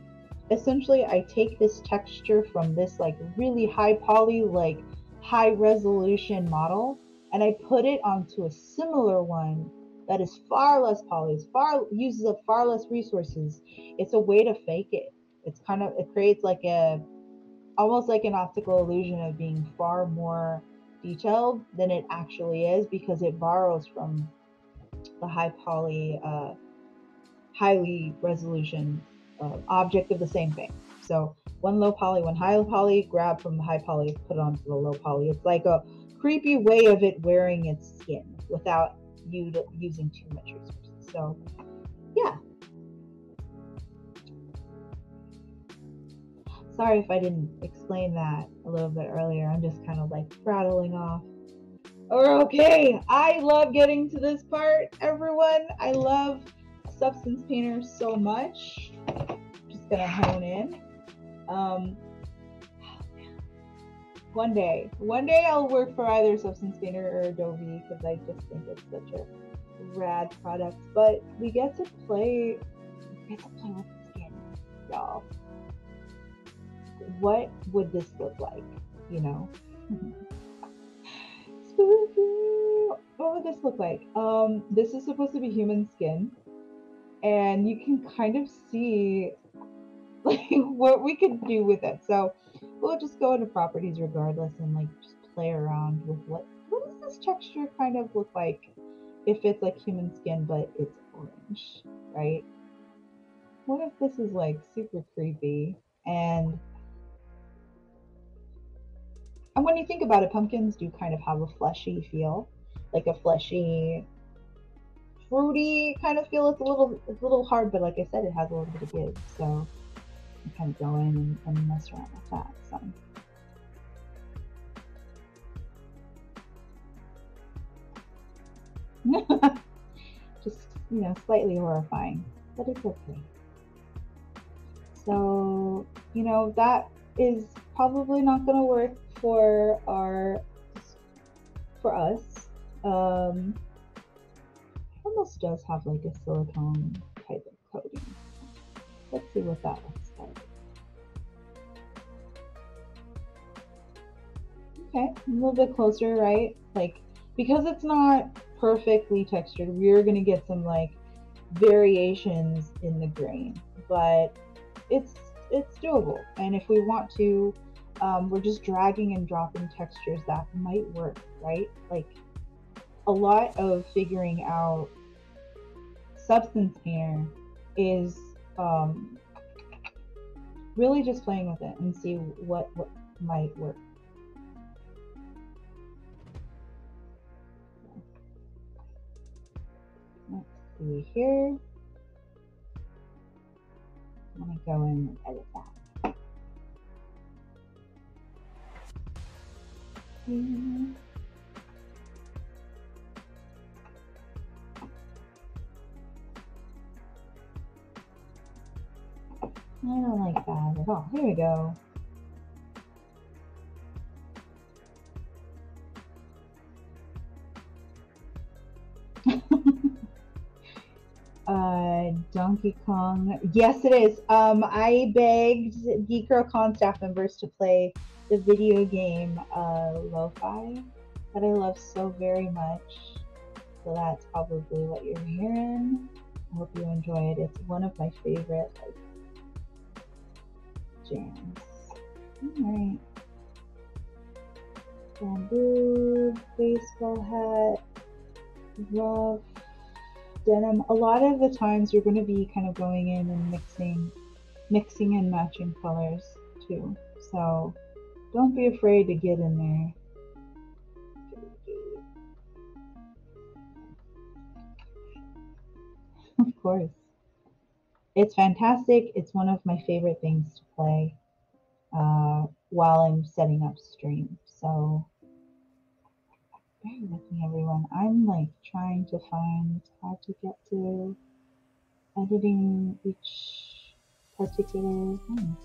essentially I take this texture from this like really high poly, like high resolution model, and I put it onto a similar one that is far less poly, uses up far less resources. It's a way to fake it. It's it creates like almost like an optical illusion of being far more detailed than it actually is, because it borrows from the high poly, highly resolution object of the same thing. So one low poly, one high poly, grab from the high poly, put it onto the low poly. It's like a creepy way of it wearing its skin without you using too much resources. So yeah. Sorry if I didn't explain that a little bit earlier. I'm just kind of like rattling off. Okay, I love getting to this part, everyone. I love substance painters so much. Just gonna hone in. One day I'll work for either Substance Painter or Adobe, because I just think it's such a rad product. But we get to play with the skin, y'all. What would this look like, you know? Spooky. What would this look like? This is supposed to be human skin, and you can kind of see like what we could do with it. So we'll just go into properties regardless and like just play around with what does this texture kind of look like if it's like human skin but it's orange, right? What if this is like super creepy? And when you think about it, pumpkins do kind of have a fleshy feel, like a fleshy, fruity kind of feel. It's a little hard, but like I said, it has a little bit of give. So you kind of go in and mess around with that. So just, you know, slightly horrifying, but it's okay. So, you know, that is probably not going to work for us. Almost does have like a silicone type of coating. Let's see what that looks like. Okay, a little bit closer, right? Like, because it's not perfectly textured, we're gonna get some like variations in the grain, but it's doable. And if we want to, we're just dragging and dropping textures that might work, right? Like a lot of figuring out substance painter is really just playing with it and see what might work. Let's see here. Let me go in and edit that. I don't like that at all. Here we go. Donkey Kong. Yes, it is. I begged GeekGirlCon staff members to play the video game Lo-Fi that I love so very much. So that's probably what you're hearing. I hope you enjoy it. It's one of my favorite jams. Alright. Bamboo, baseball hat, rough, denim. A lot of the times you're going to be kind of going in and mixing and matching colors too. So don't be afraid to get in there. Of course. It's fantastic. It's one of my favorite things to play while I'm setting up stream. So bear with me, everyone. I'm like trying to find how to get to editing each particular thing.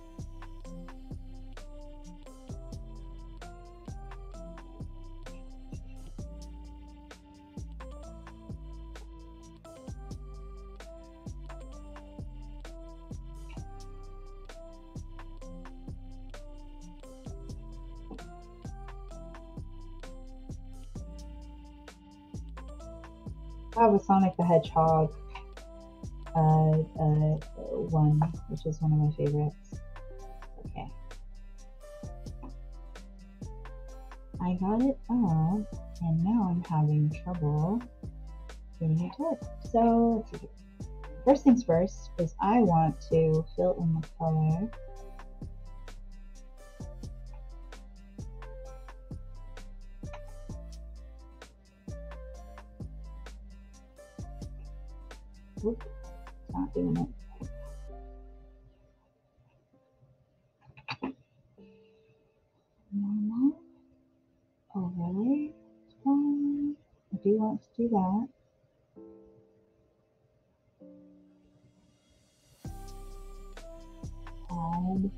I have a Sonic the Hedgehog one, which is one of my favorites. Okay. I I got it up, and now I'm having trouble getting it to work. So let's see. First things first is I want to fill in the color. Whoop, it's not doing it. Normal. Overlay. I do want to do that. Add.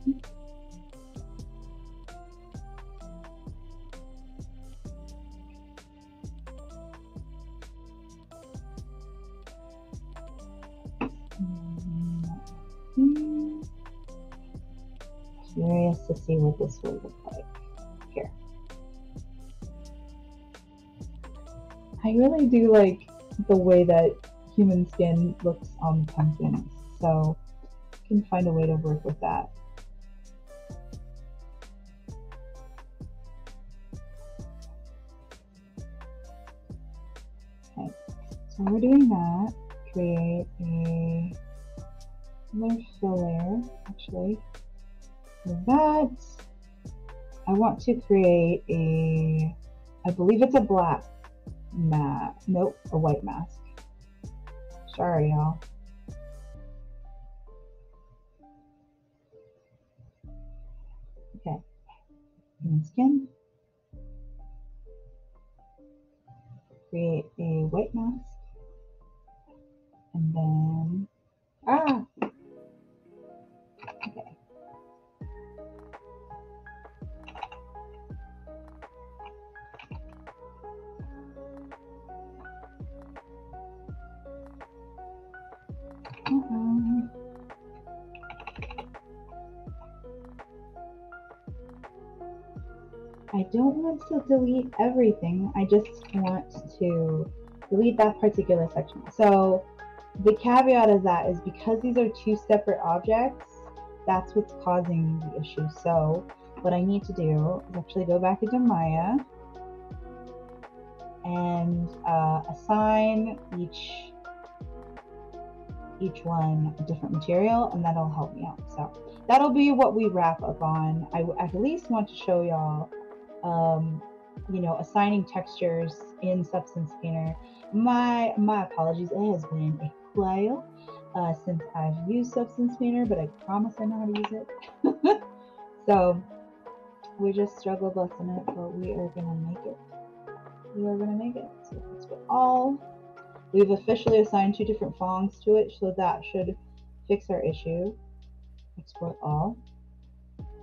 Curious to see what this will look like here. I really do like the way that human skin looks on the pumpkins, so I can find a way to work with that. Okay, so we're doing that. Create another fill layer, actually. With that, I want to create a, I believe it's a black mask. Nope, a white mask. Sorry, y'all. Okay, human skin. Create a white mask. And then, okay. I don't want to delete everything. I just want to delete that particular section. So the caveat of that is because these are two separate objects, that's what's causing the issue. So what I need to do is actually go back into Maya and assign each one a different material, and that'll help me out. So that'll be what we wrap up on. I at least want to show y'all you know, assigning textures in Substance Painter. My apologies, it has been a while since I've used Substance Painter, but I promise I know how to use it. So we just struggle busting it, but we are gonna make it. We are gonna make it. So let's go all. We've officially assigned 2 different fonts to it, so that should fix our issue. Export all.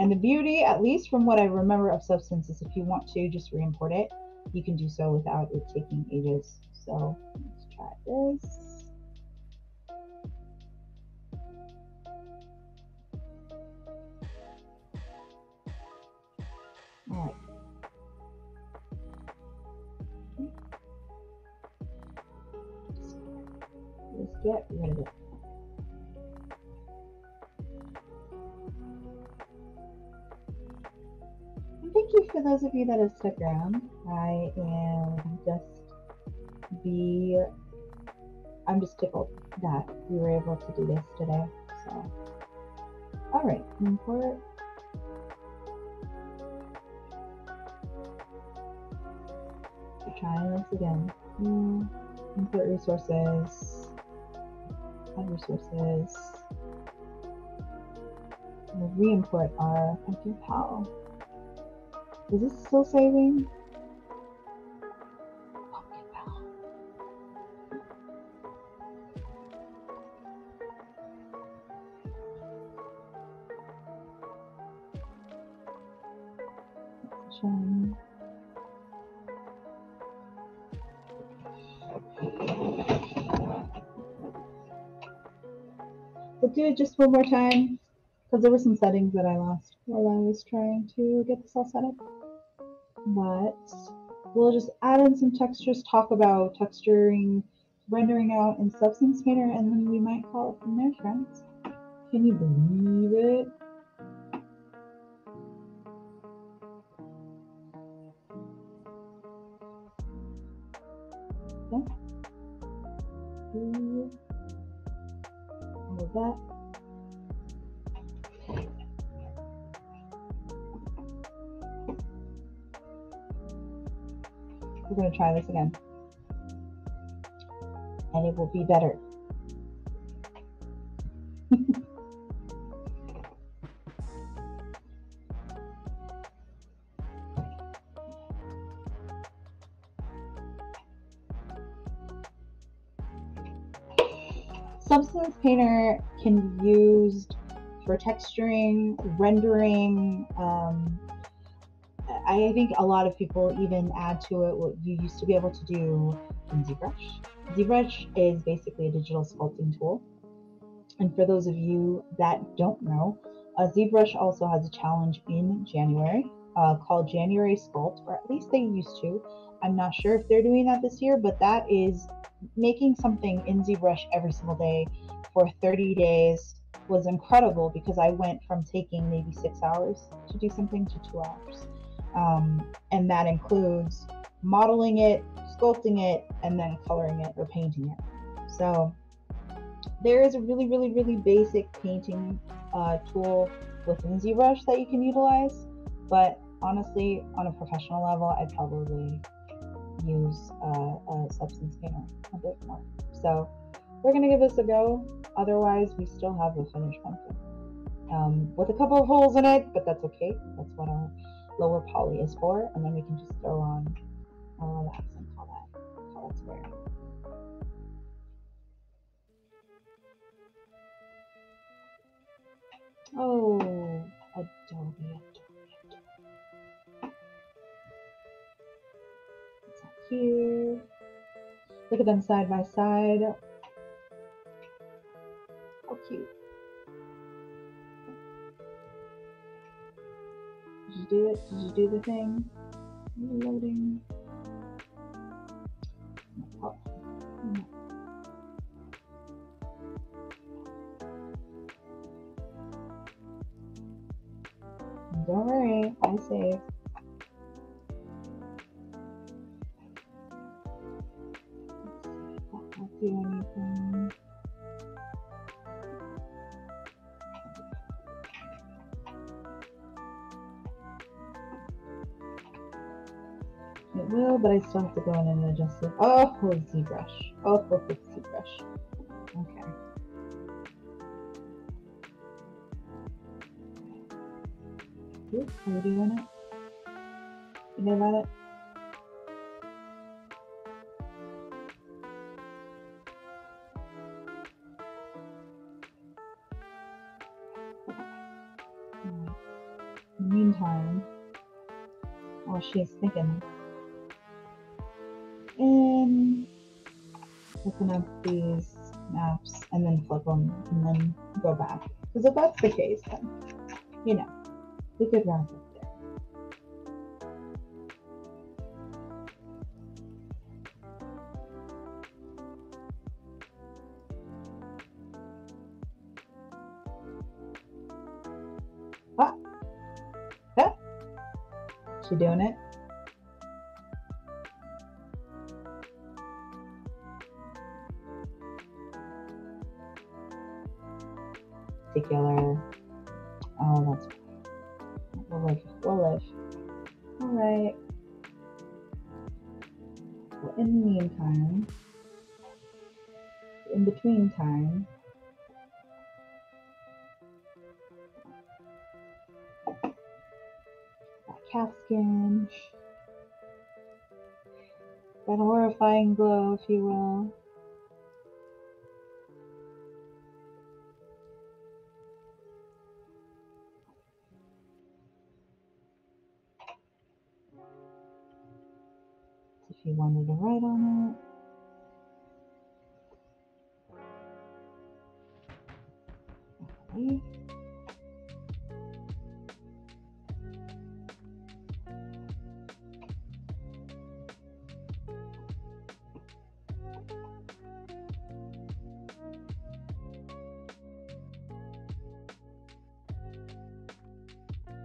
And the beauty, at least from what I remember of Substance, is if you want to just re-import it, you can do so without it taking ages. So let's try this. All right. Let's get rid of it. Thank you for those of you that have stuck around. I'm just tickled that we were able to do this today. So, all right, import. We're trying this again. Import resources. Add resources. We'll re-import our Pal. Is this still saving? Pumpkin pal. We'll do it just one more time because there were some settings that I lost while I was trying to get this all set up. But we'll just add in some textures, talk about texturing, rendering out in Substance Painter, and then we might call it from there, friends. Can you believe it? Okay. All of that. We're going to try this again. And it will be better. Substance Painter can be used for texturing, rendering. I think a lot of people even add to it what you used to be able to do in ZBrush. ZBrush is basically a digital sculpting tool. And for those of you that don't know, ZBrush also has a challenge in January called January Sculpt, or at least they used to. I'm not sure if they're doing that this year, but that is making something in ZBrush every single day for 30 days was incredible, because I went from taking maybe 6 hours to do something to 2 hours. And that includes modeling it, sculpting it, and then coloring it or painting it. So there is a really, really, really basic painting tool within ZBrush that you can utilize. But honestly, on a professional level, I'd probably use a Substance Painter a bit more. So we're going to give this a go. Otherwise, we still have the finished pumpkin with a couple of holes in it, but that's okay. That's what our lower poly is for. And then we can just throw on wax and call that square. Oh, Adobe. It's up here. Look at them side by side. How cute. Did you do it? Did you do the thing? Loading. Oh. Don't worry, I saved. Let's see if that will do anything. It will, but I still have to go in and adjust it. Oh, ZBrush. Oh, ZBrush. Okay. Ooh, are we doing it? You know about it? Right. In the meantime, while she's thinking, and open up these maps and then flip them and then go back. Because if that's the case, then, you know, we could wrap it there. Ah! Ah! She doing it? Particular. Oh, that's fine. We'll live. We'll live. All right. Well, in the meantime, in between time, that calf skin, that horrifying glow, if you will. If you wanted to write on it. Okay.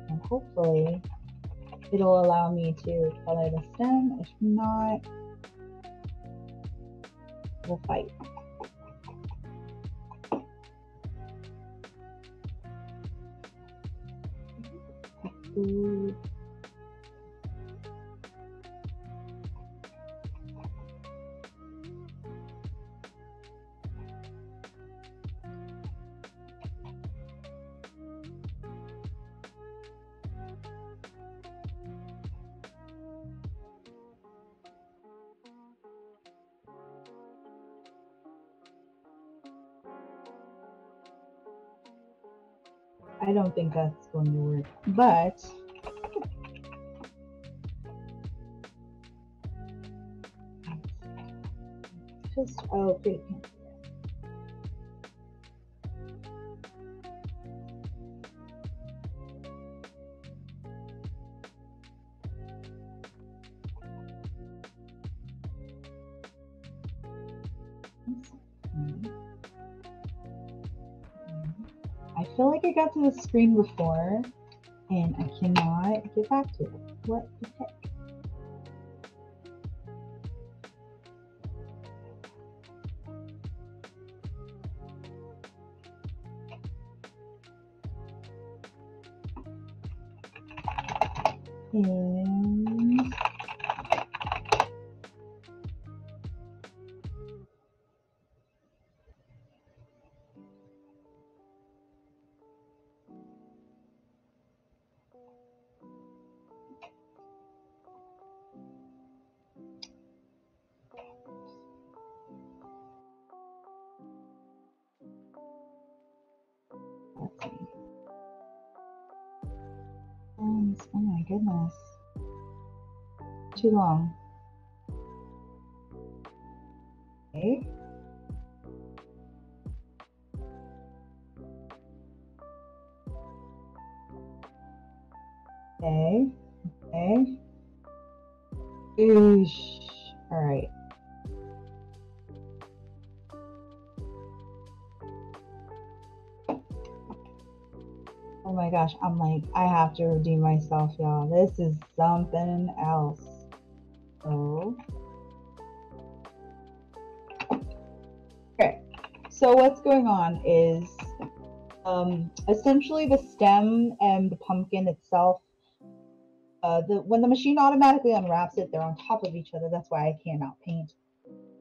And hopefully it'll allow me to color the stem. If not, we'll fight. Food. I don't think that's going to work, but just, oh, great. I feel like I got to the screen before and I cannot get back to it. What the heck? And let's see. Oh my goodness. Too long. Okay. Okay. Okay. Oosh. All right. Oh my gosh, I'm like, I have to redeem myself, y'all. This is something else. So, okay. So what's going on is essentially the stem and the pumpkin itself, when the machine automatically unwraps it, they're on top of each other. That's why I cannot paint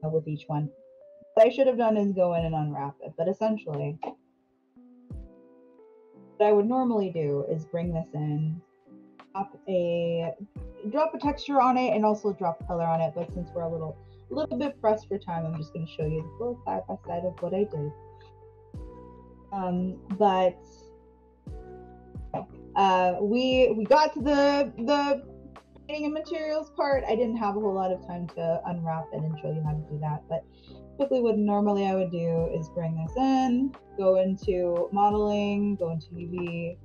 with each one. What I should have done is go in and unwrap it, but essentially what I would normally do is bring this in, drop a texture on it and also drop color on it, but since we're a little bit pressed for time, I'm just going to show you the full side by side of what I did. But we got to the painting and materials part. I didn't have a whole lot of time to unwrap it and show you how to do that, but typically what normally I would do is bring this in, go into modeling, go into UV.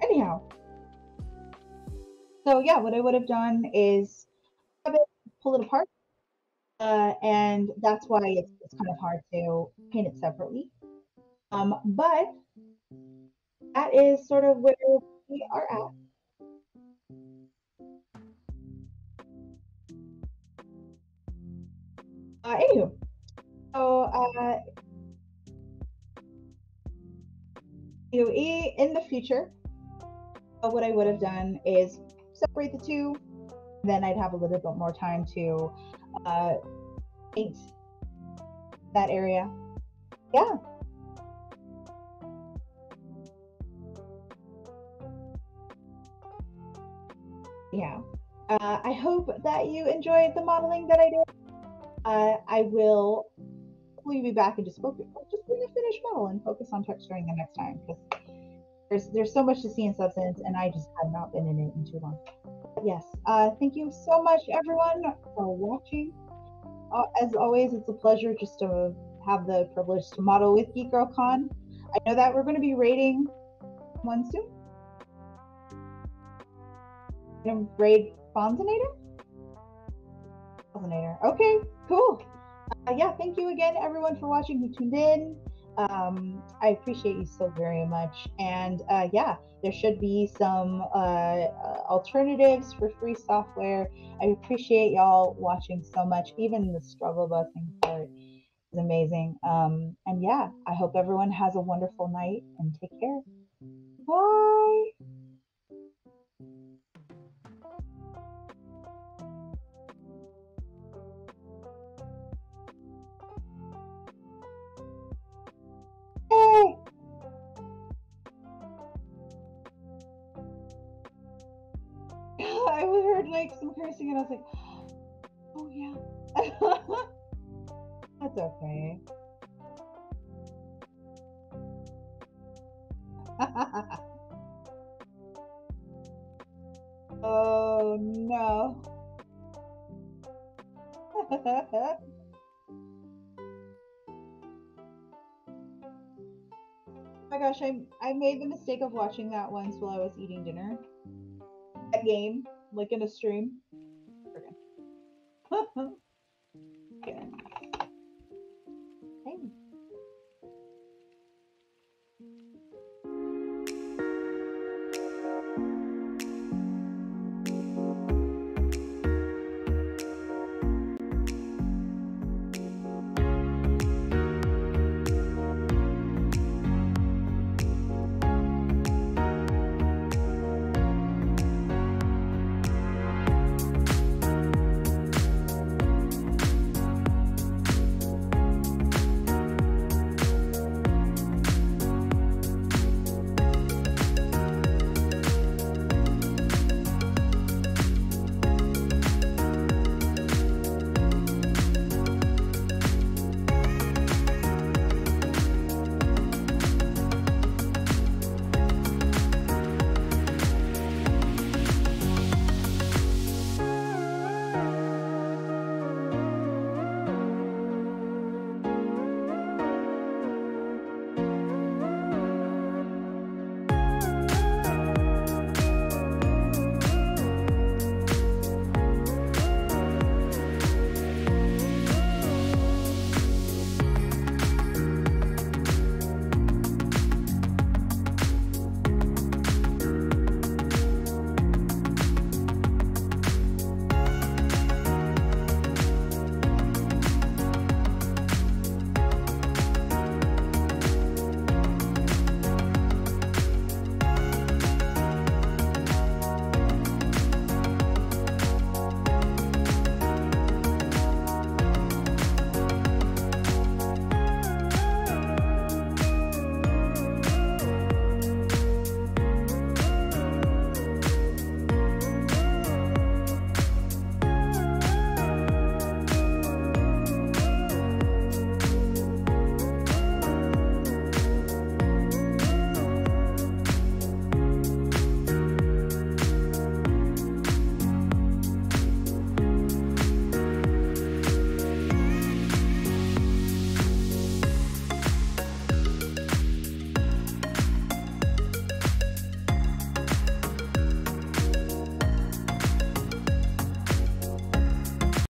Anyhow, so yeah, what I would have done is pull it apart, and that's why it's kind of hard to paint it separately. But that is sort of where we are at. Anywho, so in the future, what I would have done is separate the two. Then I'd have a little bit more time to paint that area. Yeah. Yeah. I hope that you enjoyed the modeling that I did. I will hopefully be back and just bring a finished model and focus on texturing the next time, because there's so much to see in Substance and I just have not been in it in too long. But yes, thank you so much everyone for watching. As always, it's a pleasure just to have the privilege to model with GeekGirlCon. I know that we're going to be raiding one soon. We're going to raid Fonzinator? Pollinator. Okay, cool. Yeah, thank you again, everyone, for watching who tuned in. I appreciate you so very much. And yeah, there should be some alternatives for free software. I appreciate y'all watching so much. Even the struggle busing part is amazing. And yeah, I hope everyone has a wonderful night and take care. Bye. Hey. I heard like some cursing and I was like, oh yeah. That's okay. Oh no. Oh my gosh, I made the mistake of watching that once while I was eating dinner. That game, like in a stream. Okay.